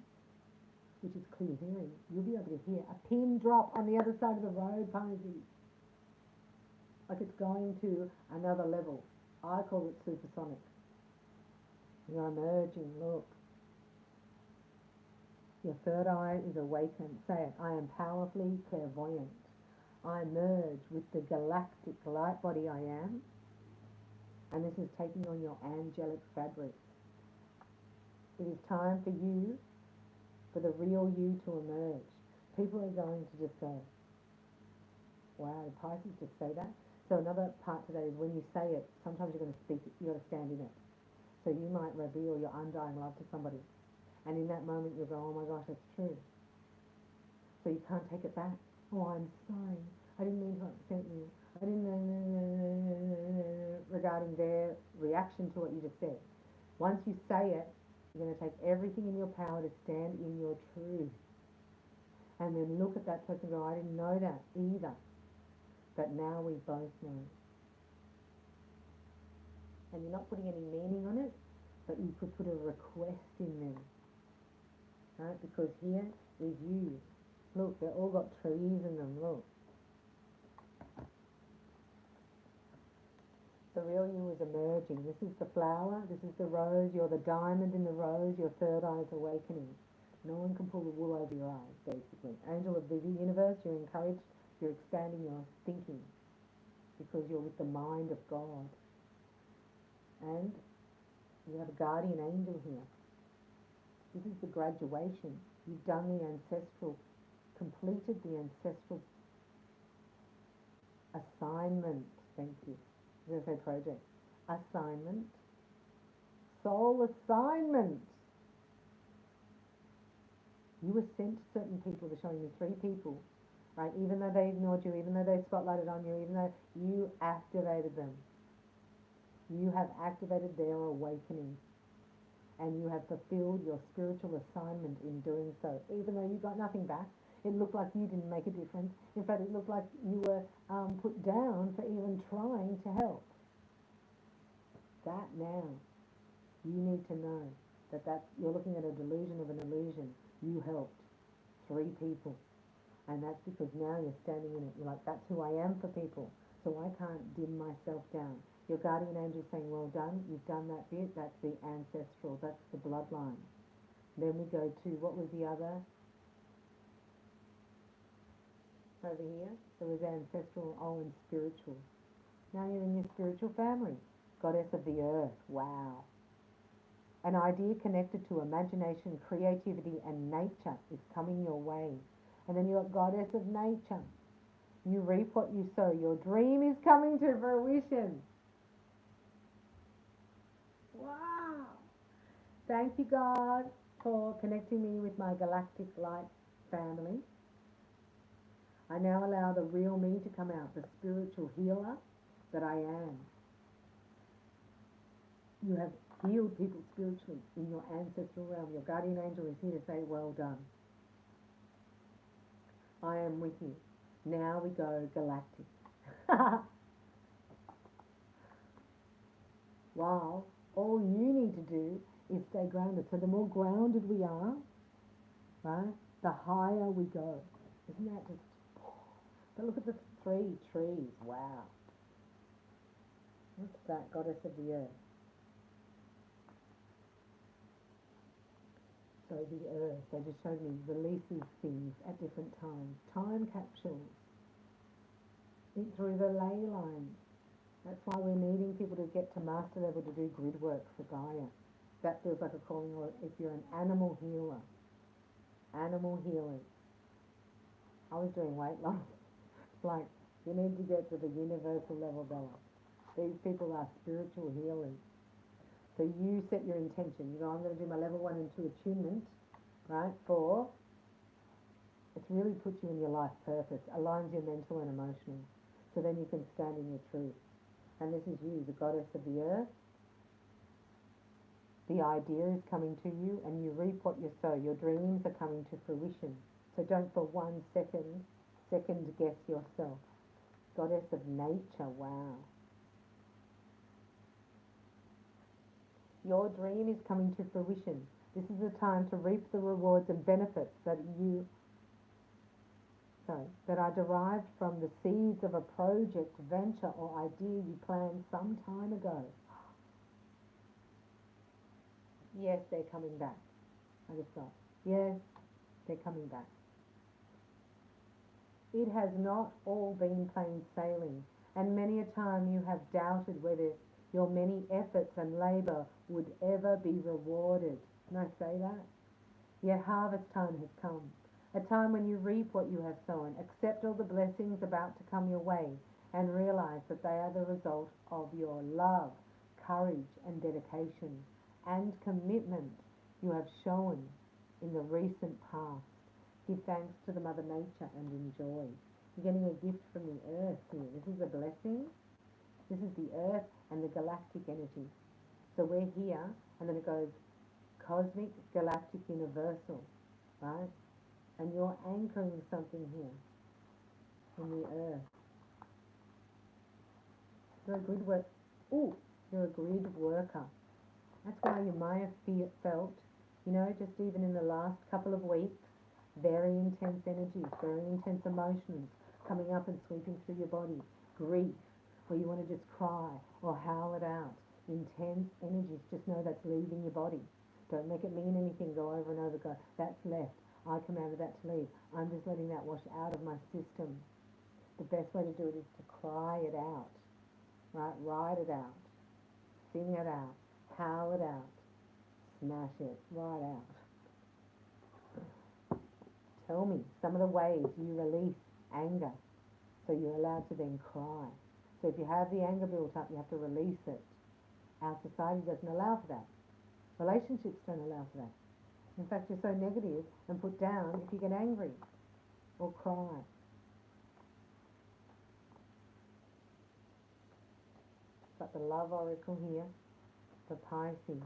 which is clear hearing, you'll be able to hear a pin drop on the other side of the road, Pisces. Like it's going to another level. I call it supersonic. You're emerging, look. Your third eye is awakened. Say it. I am powerfully clairvoyant. I merge with the galactic light body I am. And this is taking on your angelic fabric. It is time for you, for the real you to emerge. People are going to just go, wow, did Pisces just say that? So another part today is when you say it, sometimes you're going to speak it, you've got to stand in it. So you might reveal your undying love to somebody. And in that moment you'll go, oh my gosh, that's true. So you can't take it back. Oh, I'm sorry. I didn't mean to upset you. I didn't know regarding their reaction to what you just said. Once you say it, you're going to take everything in your power to stand in your truth. And then look at that person and go, I didn't know that either. But now we both know. And you're not putting any meaning on it, but you could put a request in them. Right? Because here is you. Look, they've all got trees in them, look. The real you is emerging. This is the flower, this is the rose, you're the diamond in the rose, your third eye is awakening. No one can pull the wool over your eyes, basically. Angel of the universe, you're encouraged, you're expanding your thinking because you're with the mind of God. And you have a guardian angel here. This is the graduation. You've done the ancestral, completed the ancestral assignment. Thank you. I was going to say project. Assignment. Soul assignment. You were sent to certain people. They're showing me 3 people. Right? Even though they ignored you, even though they spotlighted on you, even though you activated them. You have activated their awakening. And you have fulfilled your spiritual assignment in doing so. Even though you got nothing back, it looked like you didn't make a difference. In fact, it looked like you were put down for even trying to help. That now, you need to know that you're looking at a delusion of an illusion. You helped 3 people. And that's because now you're standing in it. You're like, that's who I am for people. So I can't dim myself down. Your guardian angel is saying, well done, you've done that bit. That's the ancestral, that's the bloodline. Then we go to, what was the other over here? There was ancestral, and spiritual. Now you're in your spiritual family. Goddess of the earth. Wow. An idea connected to imagination, creativity, and nature is coming your way. And then you've got Goddess of nature. You reap what you sow. Your dream is coming to fruition. Wow. Thank you, God, for connecting me with my galactic light family. I now allow the real me to come out, the spiritual healer that I am. You have healed people spiritually in your ancestral realm. Your guardian angel is here to say, well done. I am with you. Now we go galactic. Wow. All you need to do is stay grounded. So the more grounded we are, right, the higher we go. Isn't that just... But look at the 3 trees. Wow. What's that? Goddess of the earth. So the earth, they just showed me, releases things at different times. Time capsules. Think through the ley lines. That's why we're needing people to get to master level to do grid work for Gaia. That feels like a calling, or if you're an animal healer. Animal healers. I was doing weight loss. Like, you need to get to the universal level, Bella. These people are spiritual healers. So you set your intention. You go, I'm going to do my level 1 and 2 attunement, right? It really puts you in your life purpose, aligns your mental and emotional. So then you can stand in your truth. And this is you, the goddess of the earth. The idea is coming to you, and you reap what you sow. Your dreams are coming to fruition. So don't for 1 second guess yourself. Goddess of nature, wow. Your dream is coming to fruition. This is the time to reap the rewards and benefits that are derived from the seeds of a project, venture, or idea you planned some time ago. Yes, they're coming back. I just thought, yes, they're coming back. It has not all been plain sailing, and many a time you have doubted whether your many efforts and labour would ever be rewarded. Can I say that? Yet harvest time has come, a time when you reap what you have sown, accept all the blessings about to come your way, and realise that they are the result of your love, courage and dedication, and commitment you have shown in the recent past. Give thanks to the Mother Nature and enjoy. You're getting a gift from the earth here. This is a blessing. This is the earth and the galactic energy. So we're here, and then it goes cosmic, galactic, universal, right? And you're anchoring something here in the earth. You're a grid worker. Ooh, you're a grid worker. That's why you might have felt, just even in the last couple of weeks, very intense energies, very intense emotions coming up and sweeping through your body. Grief, where you want to just cry or howl it out. Intense energies, just know that's leaving your body. Don't make it mean anything. Go over and over, go, that's left. I commanded that to leave. I'm just letting that wash out of my system. The best way to do it is to cry it out, right? Write it out. Sing it out. Howl it out. Smash it right out. Tell me some of the ways you release anger, so you're allowed to then cry. So if you have the anger built up, you have to release it. Our society doesn't allow for that. Relationships don't allow for that. In fact, you're so negative and put down if you get angry or cry. But the love oracle here, the Pisces,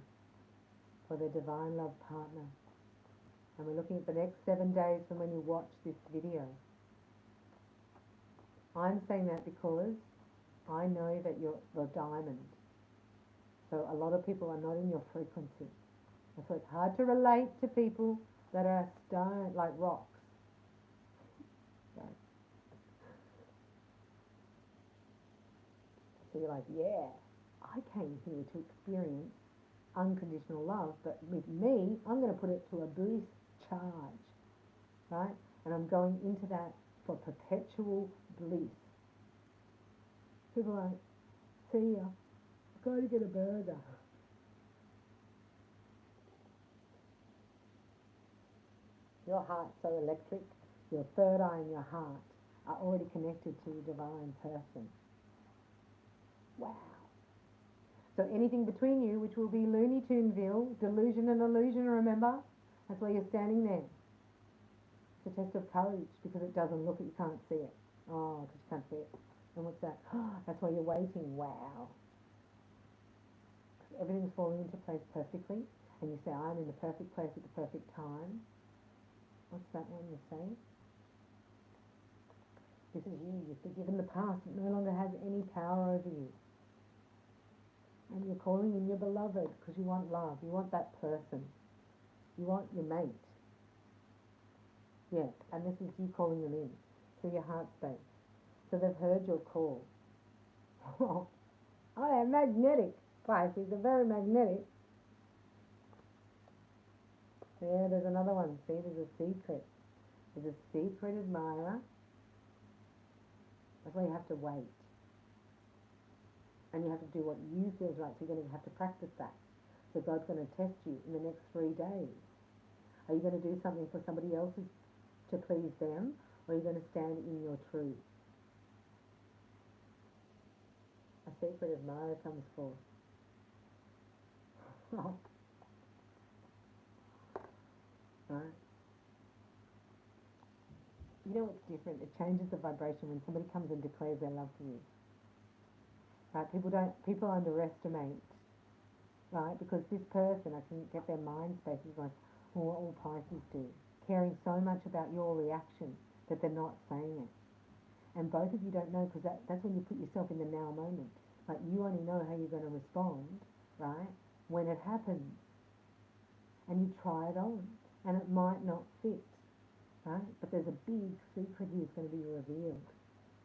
for the divine love partner. And we're looking at the next 7 days from when you watch this video. I'm saying that because I know that you're the diamond. So a lot of people are not in your frequency. And so it's hard to relate to people that are stone, like rocks. Right? So you're like, yeah, I came here to experience unconditional love, but with me, I'm going to put it to a bliss charge, right? And I'm going into that for perpetual bliss. People are like, see ya, go to get a burger. Your heart's so electric, your third eye and your heart are already connected to your divine person. Wow. So anything between you, which will be Looney Tuneville, delusion and illusion, remember? That's why you're standing there. It's a test of courage, because it doesn't look it, you can't see it. Oh, because you can't see it. And what's that? That's why you're waiting. Wow. Everything's falling into place perfectly, and you say, I'm in the perfect place at the perfect time. What's that one you say? This is you. You've forgiven the past. It no longer has any power over you. And you're calling in your beloved because you want love. You want that person. You want your mate. Yeah, and this is you calling them in through your heart space. So they've heard your call. Oh, they're magnetic. Pisces are very magnetic. Yeah, there's another one. See, there's a secret. There's a secret admirer. That's why you have to wait. And you have to do what you feel is right. So you're going to have to practice that. So God's going to test you in the next 3 days. Are you going to do something for somebody else to please them? Or are you going to stand in your truth? A secret admirer comes forth. Right? You know what's different? It changes the vibration when somebody comes and declares their love for you. Right? People underestimate, right? Because this person, I can get their mind spaces like, what all Pisces do, caring so much about your reaction that they're not saying it. And both of you don't know, because that's when you put yourself in the now moment. Like, you only know how you're going to respond, right, when it happens. And you try it on, and it might not fit, right? But there's a big secret here that's going to be revealed.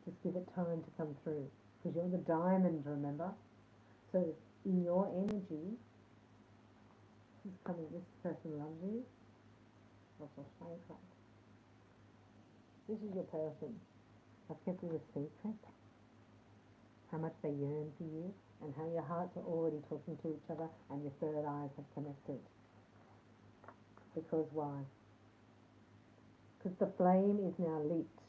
Just give it time to come through, because you're the diamond, remember? So in your energy, this person loves you. This is your person. I've kept it a secret. How much they yearn for you, and how your hearts are already talking to each other, and your third eyes have connected. Because why? Because the flame is now lit.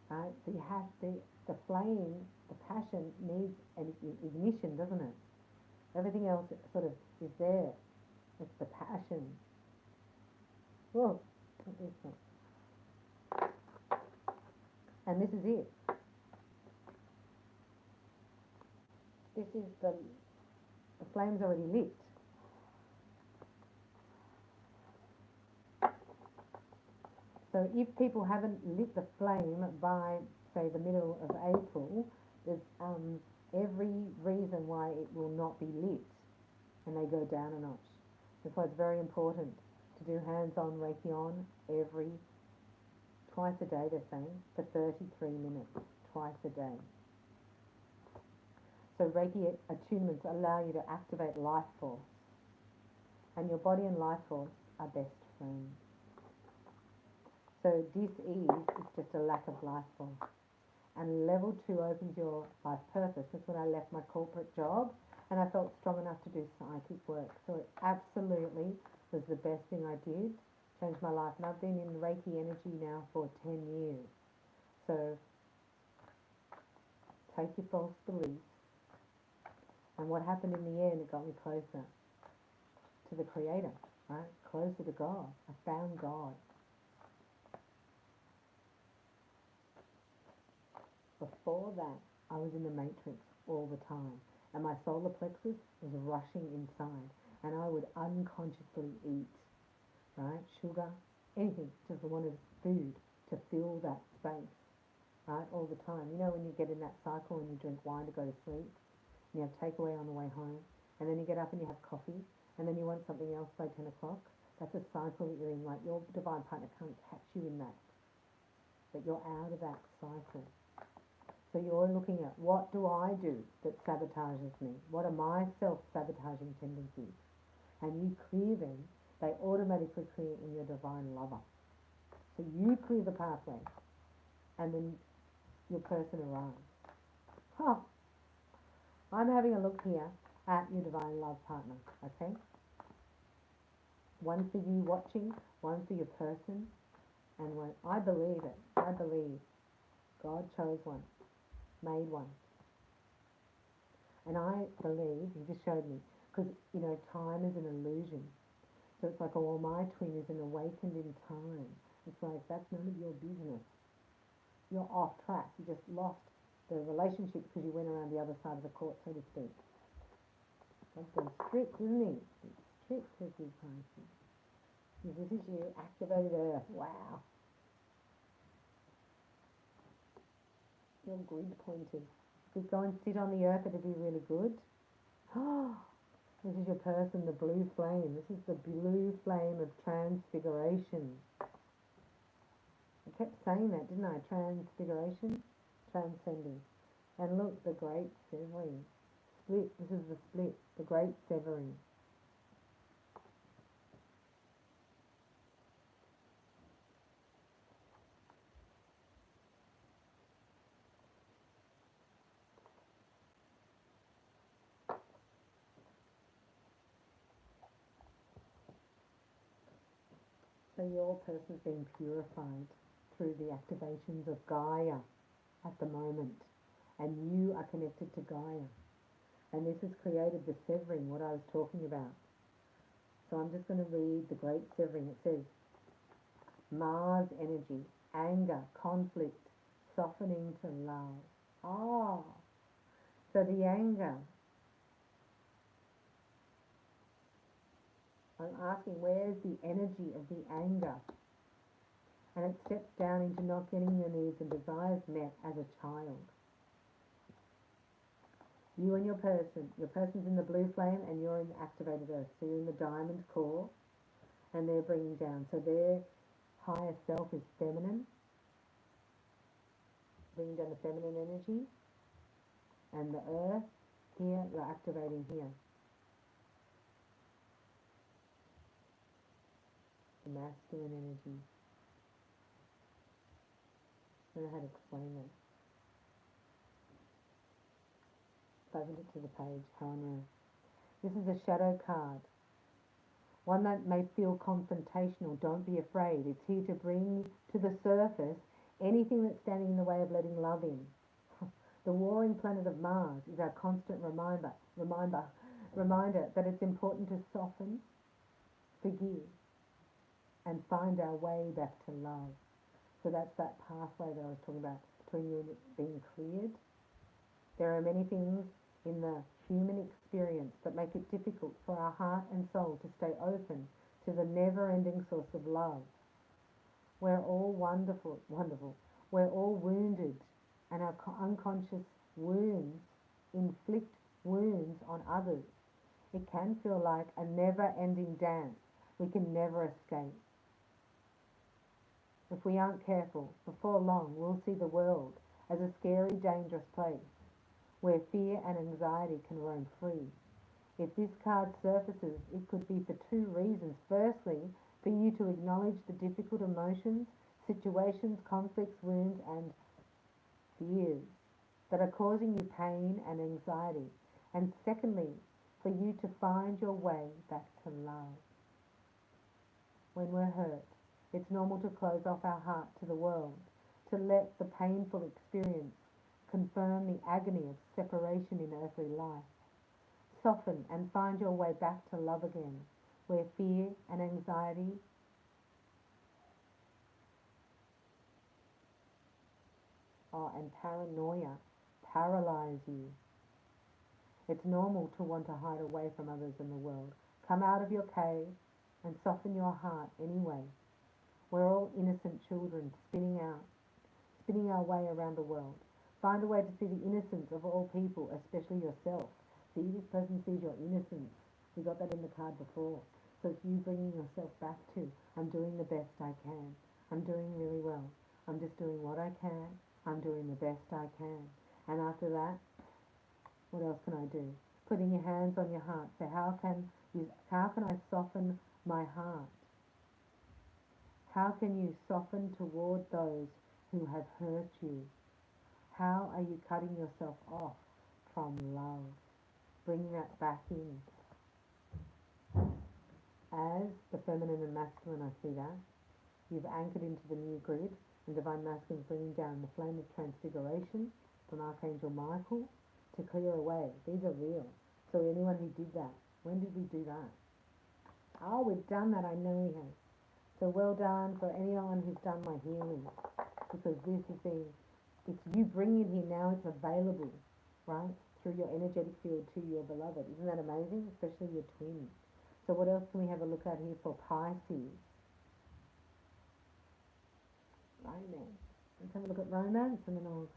Right? So you have the flame, the passion needs an ignition, doesn't it? Everything else sort of is there. It's the passion. Whoa, what is that? And this is it. This is the flame's already lit. So if people haven't lit the flame by, say, the middle of April, there's every reason why it will not be lit, and they go down a notch. That's why it's very important to do hands-on Reiki on twice a day, they're saying, for 33 minutes, twice a day. So Reiki attunements allow you to activate life force, and your body and life force are best friends. So dis-ease is just a lack of life force. And level 2 opens your life purpose. That's when I left my corporate job and I felt strong enough to do psychic work. So it absolutely was the best thing I did. Changed my life. And I've been in Reiki energy now for 10 years. So take your false beliefs. And what happened in the end, it got me closer to the Creator, right? Closer to God. I found God. Before that, I was in the matrix all the time, and my solar plexus was rushing inside, and I would unconsciously eat, right, sugar, anything, just wanted food to fill that space, right, all the time. You know when you get in that cycle and you drink wine to go to sleep, and you have takeaway on the way home, and then you get up and you have coffee, and then you want something else by 10 o'clock? That's a cycle that you're in. Like, your divine partner can't catch you in that, but you're out of that cycle. So you're looking at, what do I do that sabotages me? What are my self-sabotaging tendencies? And you clear them, they automatically clear in your divine lover. So you clear the pathway, and then your person arrives. Huh. I'm having a look here at your divine love partner, okay? One for you watching, one for your person, and one, I believe it. I believe God chose one, made one. And I believe, he just showed me, because, you know, time is an illusion. So it's like, oh, well, my twin is an awakened in time. It's like, that's none of your business. You're off track. You just lost the relationship because you went around the other side of the court, so to speak. That's been strict, isn't he? It's strict with you, Pisces. This is you, activated Earth. Wow. You're grid pointed. If you go and sit on the Earth, it'd be really good. This is your person, the blue flame. This is the blue flame of transfiguration. I kept saying that, didn't I? Transfiguration, transcending. And look, the great severing. Split, this is the split, the great severing. So your person's being purified through the activations of Gaia at the moment. And you are connected to Gaia. And this has created the severing, what I was talking about. So I'm just going to read the great severing. It says, Mars energy, anger, conflict, softening to love. Ah, so the anger. I'm asking, where's the energy of the anger? And it steps down into not getting your needs and desires met as a child. You and your person's in the blue flame and you're in the activated earth. So you're in the diamond core and they're bringing down. So their higher self is feminine, bringing down the feminine energy. And the earth, here, you're activating here. The masculine energy. I don't know how to explain that. If I opened it to the page, how on earth. This is a shadow card. One that may feel confrontational. Don't be afraid. It's here to bring to the surface anything that's standing in the way of letting love in. The warring planet of Mars is our constant reminder that it's important to soften, forgive, and find our way back to love. So that's that pathway that I was talking about, between you and it being cleared. There are many things in the human experience that make it difficult for our heart and soul to stay open to the never-ending source of love. We're all wonderful. We're all wounded, and our unconscious wounds inflict wounds on others. It can feel like a never-ending dance. We can never escape. If we aren't careful, before long we'll see the world as a scary, dangerous place where fear and anxiety can roam free. If this card surfaces, it could be for two reasons. Firstly, for you to acknowledge the difficult emotions, situations, conflicts, wounds, and fears that are causing you pain and anxiety. And secondly, for you to find your way back to love. When we're hurt, it's normal to close off our heart to the world, to let the painful experience confirm the agony of separation in earthly life. Soften and find your way back to love again, where fear and anxiety and paranoia paralyze you. It's normal to want to hide away from others in the world. Come out of your cave and soften your heart anyway. We're all innocent children spinning our way around the world. Find a way to see the innocence of all people, especially yourself. See, this person sees your innocence. We got that in the card before. So it's you bringing yourself back to, I'm doing the best I can. I'm doing really well. I'm just doing what I can. I'm doing the best I can. And after that, what else can I do? Putting your hands on your heart. So how can I soften my heart? How can you soften toward those who have hurt you? How are you cutting yourself off from love? Bring that back in. As the feminine and masculine, I see that. You've anchored into the new grid, and Divine Masculine is bringing down the flame of transfiguration from Archangel Michael to clear away. These are real. So anyone who did that, when did we do that? Oh, we've done that, I know we have. So well done for anyone who's done my healing, because this is it's you bringing it here now, it's available, right, through your energetic field to your beloved. Isn't that amazing? Especially your twin. So what else can we have a look at here for Pisces? Romance. Let's have a look at romance, and then I'll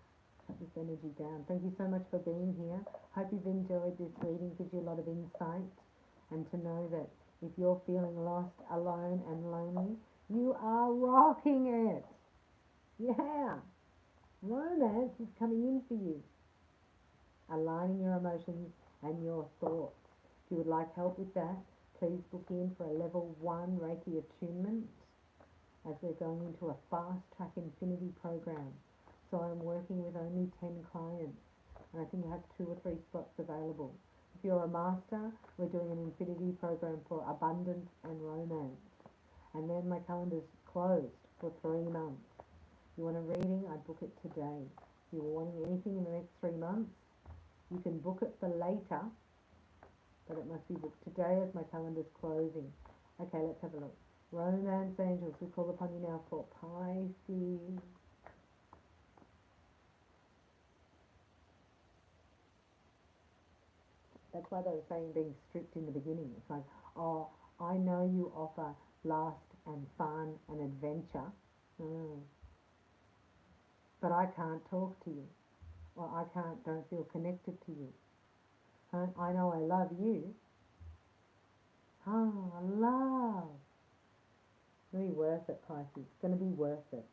shut this energy down. Thank you so much for being here. Hope you've enjoyed this reading. Gives you a lot of insight, and to know that if you're feeling lost, alone and lonely, you are rocking it. Yeah. Romance is coming in for you. Aligning your emotions and your thoughts. If you would like help with that, please book in for a level 1 Reiki attunement, as we're going into a fast track infinity program. So I'm working with only 10 clients, and I think I have 2 or 3 spots available. If you're a master, we're doing an infinity program for abundance and romance. And then my calendar's closed for 3 months. If you want a reading, I'd book it today. If you're wanting anything in the next 3 months, you can book it for later, but it must be booked today as my calendar's closing. Okay, let's have a look. Romance angels, we call upon you now for Pisces. That's why they were saying being strict in the beginning. It's like, oh, I know you offer lust and fun and adventure, but I can't talk to you, or I don't feel connected to you. I know I love you. Love. It's going to be worth it, Pisces. It's going to be worth it.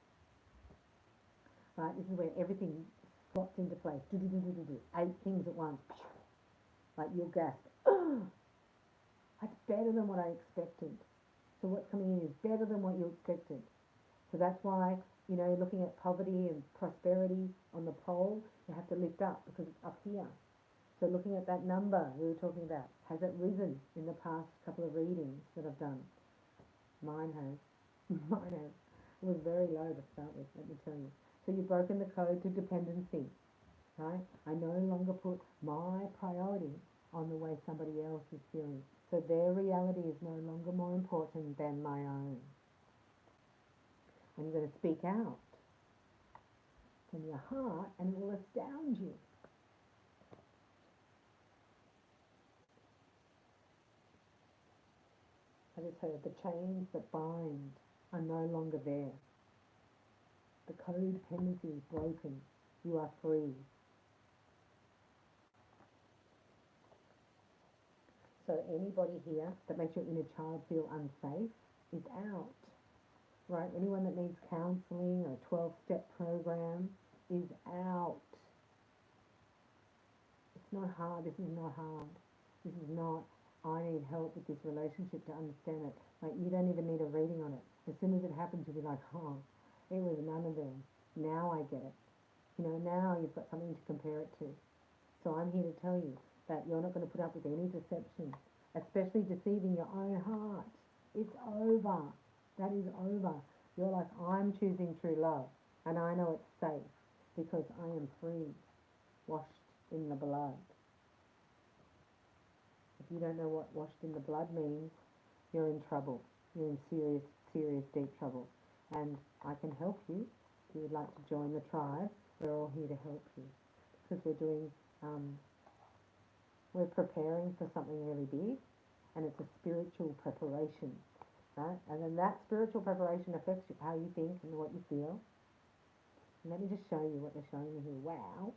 Right, this is where everything slots into place. 8 things at once. Like you'll gasp. Oh, that's better than what I expected. So what's coming in is better than what you expected. So that's why, looking at poverty and prosperity on the pole, you have to lift up because it's up here. So looking at that number we were talking about, has it risen in the past couple of readings that I've done? Mine has. Mine has. It was very low to start with, let me tell you. So you've broken the code to dependency, right? I no longer put my priority on the way somebody else is feeling. So their reality is no longer more important than my own. And you're going to speak out from your heart, and it will astound you. I just heard the chains that bind are no longer there. The codependency is broken. You are free. So anybody here that makes your inner child feel unsafe is out. Right? Anyone that needs counselling or a 12-step program is out. It's not hard. This is not hard. This is not, I need help with this relationship to understand it. Like, you don't even need a reading on it. As soon as it happens, you'll be like, oh, it was none of them. Now I get it. Now you've got something to compare it to. So I'm here to tell you that you're not going to put up with any deception, especially deceiving your own heart. It's over. That is over. You're like, I'm choosing true love, and I know it's safe because I am free, washed in the blood. If you don't know what washed in the blood means, you're in trouble. You're in serious, serious, deep trouble. And I can help you. If you would like to join the tribe, we're all here to help you, because we're doing, we're preparing for something really big, and it's a spiritual preparation, right? And then that spiritual preparation affects how you think and what you feel. And let me just show you what they're showing me here. Wow.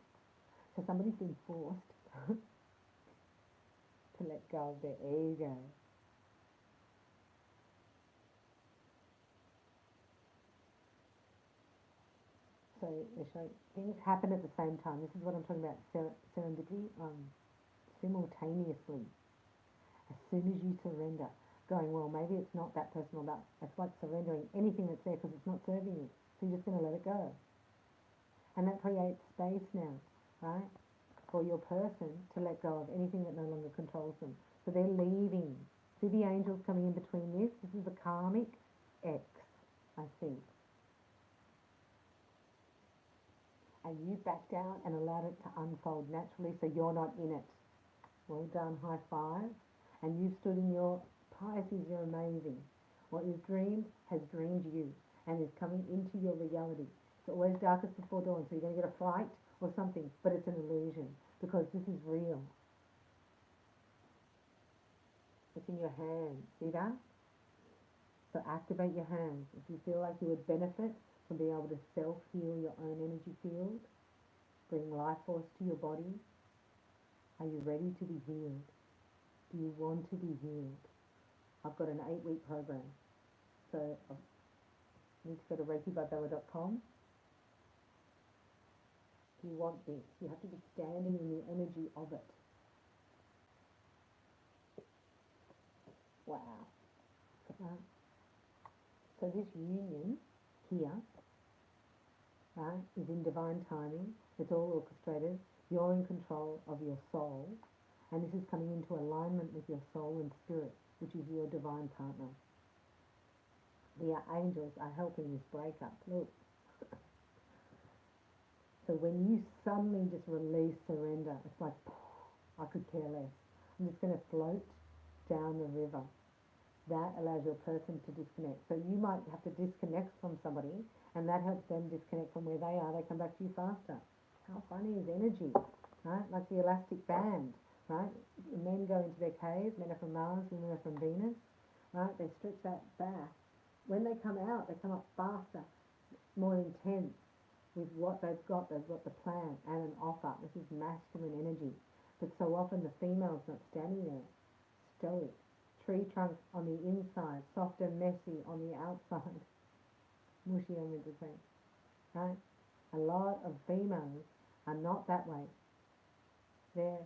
So somebody's been forced to let go of their ego. So they show things happen at the same time. This is what I'm talking about, serendipity, simultaneously. As soon as you surrender, going, well, maybe it's not that person or that. It's like surrendering anything that's there because it's not serving you. So you're just going to let it go. And that creates space now, right, for your person to let go of anything that no longer controls them. So they're leaving. See the angels coming in between this? This is the karmic X, I see. And you backed out and allowed it to unfold naturally, so you're not in it. Well done, high five. And you've stood in your Pisces, you're amazing. What you've dreamed has dreamed you and is coming into your reality. It's always darkest before dawn, so you're going to get a fright or something, but it's an illusion because this is real. It's in your hands, see that? So activate your hands. If you feel like you would benefit from being able to self-heal your own energy field, bring life force to your body. Are you ready to be healed? Do you want to be healed? I've got an 8-week program. So you need to go to reikibybella.com. Do you want this? You have to be standing in the energy of it. Wow. So this union here, right, is in divine timing. It's all orchestrated. You're in control of your soul. And this is coming into alignment with your soul and spirit, which is your divine partner. The angels are helping this breakup. Look. So when you suddenly just release surrender, it's like, I could care less. I'm just going to float down the river. That allows your person to disconnect. So you might have to disconnect from somebody, and that helps them disconnect from where they are. They come back to you faster. How funny is energy, right? Like the elastic band, right? Men go into their cave. Men are from Mars, women are from Venus, right? They stretch that back. When they come out, they come up faster, more intense with what they've got. They've got the plan and an offer. This is masculine energy. But so often the female's not standing there, stoic. Tree trunk on the inside, soft and messy on the outside. Mushy, I meant to say. Right? A lot of females are not that way. They're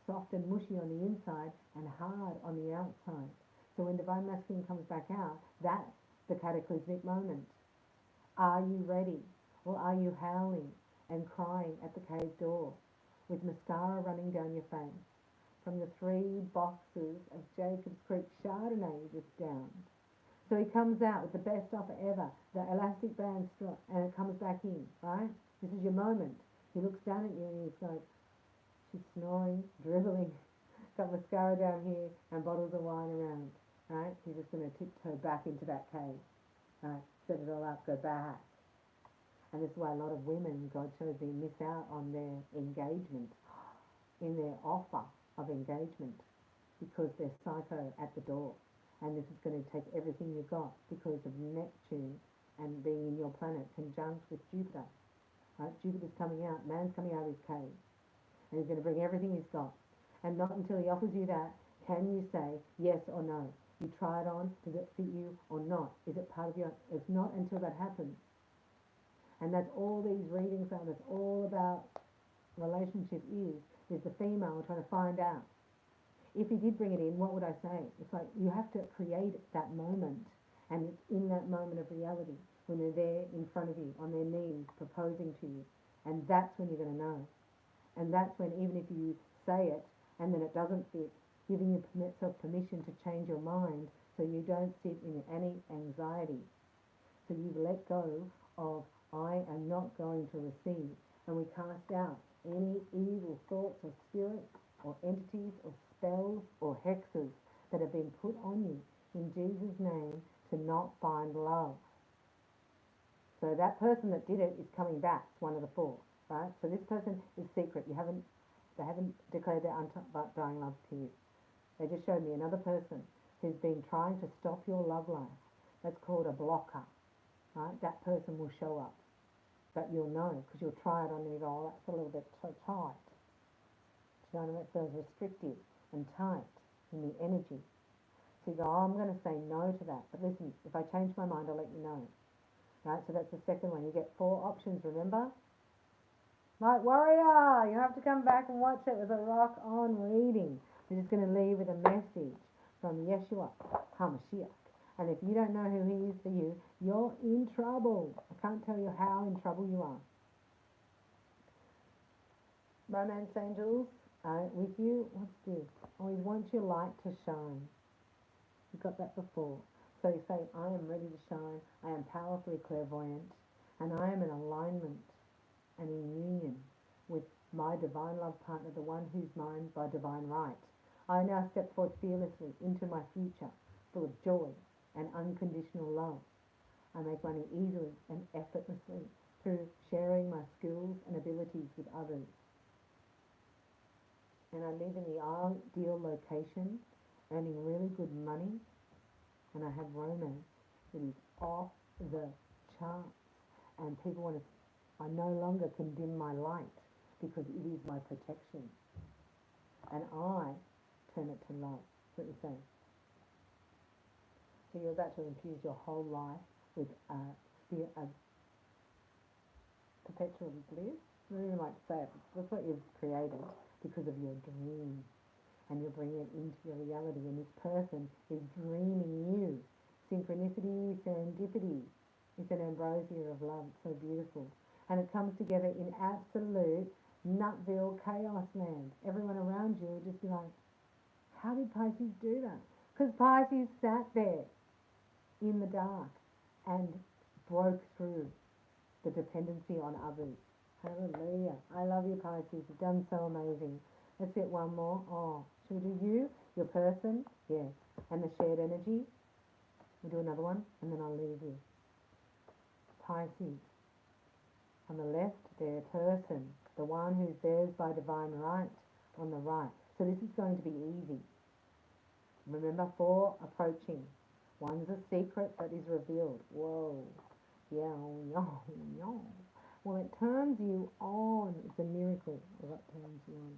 soft and mushy on the inside and hard on the outside. So when Divine Masculine comes back out, that's the cataclysmic moment. Are you ready? Or are you howling and crying at the cave door with mascara running down your face from the 3 boxes of Jacob's Creek Chardonnay you just downed? So he comes out with the best offer ever, the elastic band strap, and it comes back in, right? This is your moment. He looks down at you and he's like, she's snoring, dribbling, got mascara down here and bottles of wine around, right? He's just going to tiptoe back into that cave, right? Set it all up, go back. And this is why a lot of women, God shows me, miss out on their engagement, in their offer of engagement, because they're psycho at the door. And this is going to take everything you've got because of Neptune and being in your planet conjunct with Jupiter. Right? Jupiter's coming out, man's coming out of his cave. And he's going to bring everything he's got. And not until he offers you that can you say yes or no. You try it on, does it fit you or not? Is it part of your... It's not until that happens. And that's all these readings are. That's all about relationship is the female trying to find out. If he did bring it in, what would I say? It's like you have to create that moment, and it's in that moment of reality when they're there in front of you, on their knees, proposing to you. And that's when you're going to know. And that's when, even if you say it and then it doesn't fit, giving yourself permission to change your mind so you don't sit in any anxiety. So you've let go of, I am not going to receive. And we cast out any evil thoughts or spirits or entities or spells or hexes that have been put on you in Jesus' name to not find love. So that person that did it is coming back. It's one of the 4, right? So this person is secret. They haven't declared their undying love to you. They just showed me another person who's been trying to stop your love life. That's called a blocker, right? That person will show up. But you'll know because you'll try it on and you go, oh, that's a little bit too tight. Do you know what I mean? It feels restrictive and tight in the energy. So you go, oh, I'm going to say no to that. But listen, if I change my mind, I'll let you know. right? So that's the second one. You get 4 options, remember? Light Warrior, you have to come back and watch it with a rock-on reading. We're just going to leave with a message from Yeshua HaMashiach. And if you don't know who he is for you, you're in trouble. I can't tell you how in trouble you are. Romance angels with you. What's this? Oh, he wants your light to shine. You got that before. So you say, I am ready to shine. I am powerfully clairvoyant. And I am in alignment and in union with my divine love partner, the one who's mine by divine right. I now step forth fearlessly into my future, full of joy and unconditional love. I make money easily and effortlessly through sharing my skills and abilities with others. And I live in the ideal location, earning really good money, and I have romance that is off the charts. And people want to, I no longer can dim my light because it is my protection. And I turn it to love. That's what you're saying. So you're about to infuse your whole life with a perpetual bliss. I don't even like to say it. That's what you've created because of your dream. And you're bringing it into your reality. And this person is dreaming you. Synchronicity, serendipity. It's an ambrosia of love. It's so beautiful. And it comes together in absolute Nutville chaos land. Everyone around you will just be like, how did Pisces do that? Because Pisces sat there in the dark and broke through the dependency on others. Hallelujah. I love you, Pisces. You've done so amazing. Let's get one more. Oh, should we do you, your person? Yeah. And the shared energy. We'll do another one, and then I'll leave you. Pisces. On the left, their person, the one who's theirs by divine right, on the right. So this is going to be easy. Remember, 4 approaching. One's a secret that is revealed. Whoa. Yeah, no, no. Well, it turns you on. It's a miracle what turns you on.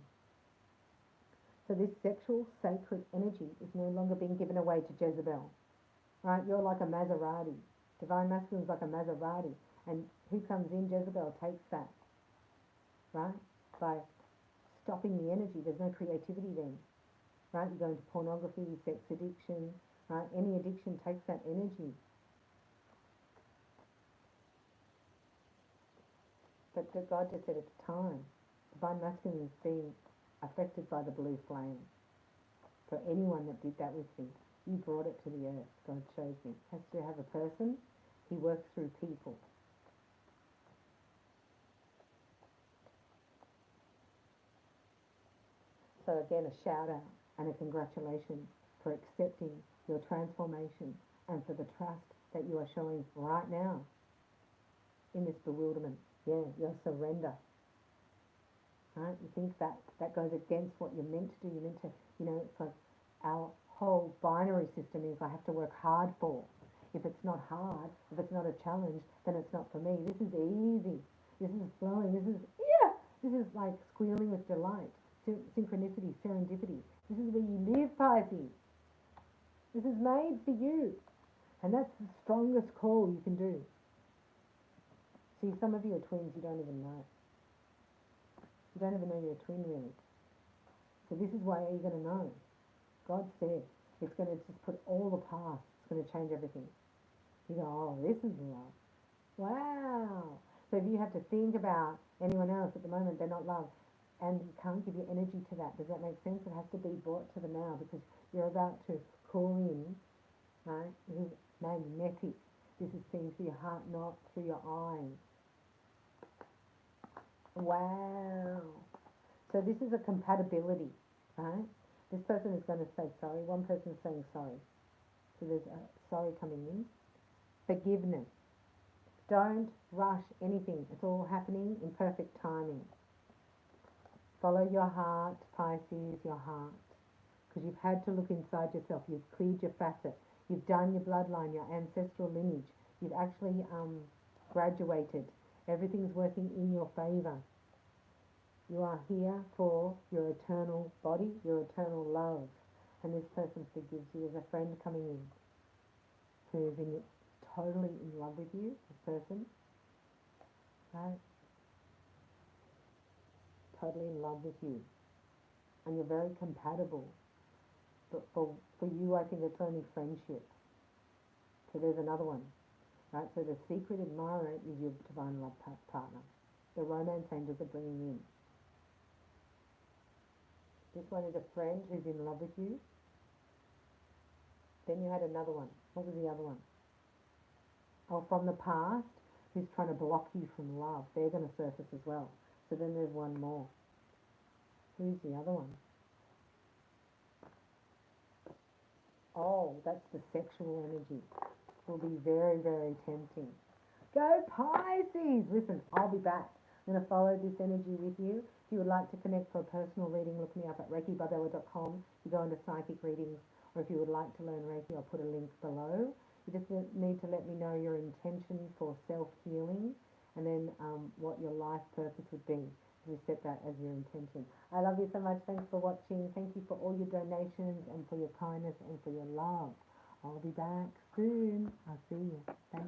So this sexual sacred energy is no longer being given away to Jezebel. Right? You're like a Maserati. Divine masculine is like a Maserati. And who comes in? Jezebel takes that. Right? By stopping the energy. There's no creativity then. Right? You go into pornography, sex addiction. Right? Any addiction takes that energy. But God just said it's time. Divine masculine is being affected by the blue flame. For anyone that did that with me, you brought it to the earth. God shows me. Has to have a person. He works through people. So again, a shout out and a congratulations for accepting your transformation and for the trust that you are showing right now in this bewilderment. Yeah, your surrender. Right? You think that goes against what you're meant to do. You're meant to, it's like our whole binary system is I have to work hard for. If it's not hard, if it's not a challenge, then it's not for me. This is easy. This is flowing. This is like squealing with delight. Synchronicity, serendipity. This is where you live, Pisces. This is made for you. And that's the strongest call you can do. See, some of you are twins you don't even know. You don't even know you're a twin, really. So this is why you're going to know. God said it's going to just put all the past. It's going to change everything. You go, oh, this is love. Wow. So if you have to think about anyone else at the moment, they're not loved. And you can't give your energy to that. Does that make sense? It has to be brought to the now because you're about to call in, right? This is magnetic. This is seen through your heart, not through your eyes. Wow. So this is a compatibility, right? This person is going to say sorry. One person is saying sorry. So there's a sorry coming in. Forgiveness. Don't rush anything. It's all happening in perfect timing. Follow your heart, Pisces, your heart. Because you've had to look inside yourself. You've cleared your facet. You've done your bloodline, your ancestral lineage. You've actually graduated. Everything's working in your favor. You are here for your eternal body, your eternal love. And this person forgives you. There's a friend coming in who is in totally in love with you, this person, right? Totally in love with you. And you're very compatible. But for you, I think it's only friendship. So there's another one, right? So the secret admirer is your divine love partner. The romance angels are bringing in. This one is a friend who's in love with you. Then you had another one. What was the other one? Oh, from the past, who's trying to block you from love. They're going to surface as well. So then there's one more. Who's the other one? Oh, that's the sexual energy. Will be very, very tempting. Go Pisces! Listen, I'll be back. I'm going to follow this energy with you. If you would like to connect for a personal reading, look me up at reikibybella.com. You go into psychic readings, or if you would like to learn Reiki, I'll put a link below. You just need to let me know your intention for self-healing and then what your life purpose would be. You set that as your intention. I love you so much. Thanks for watching. Thank you for all your donations and for your kindness and for your love. I'll be back soon. I'll see you. Thanks.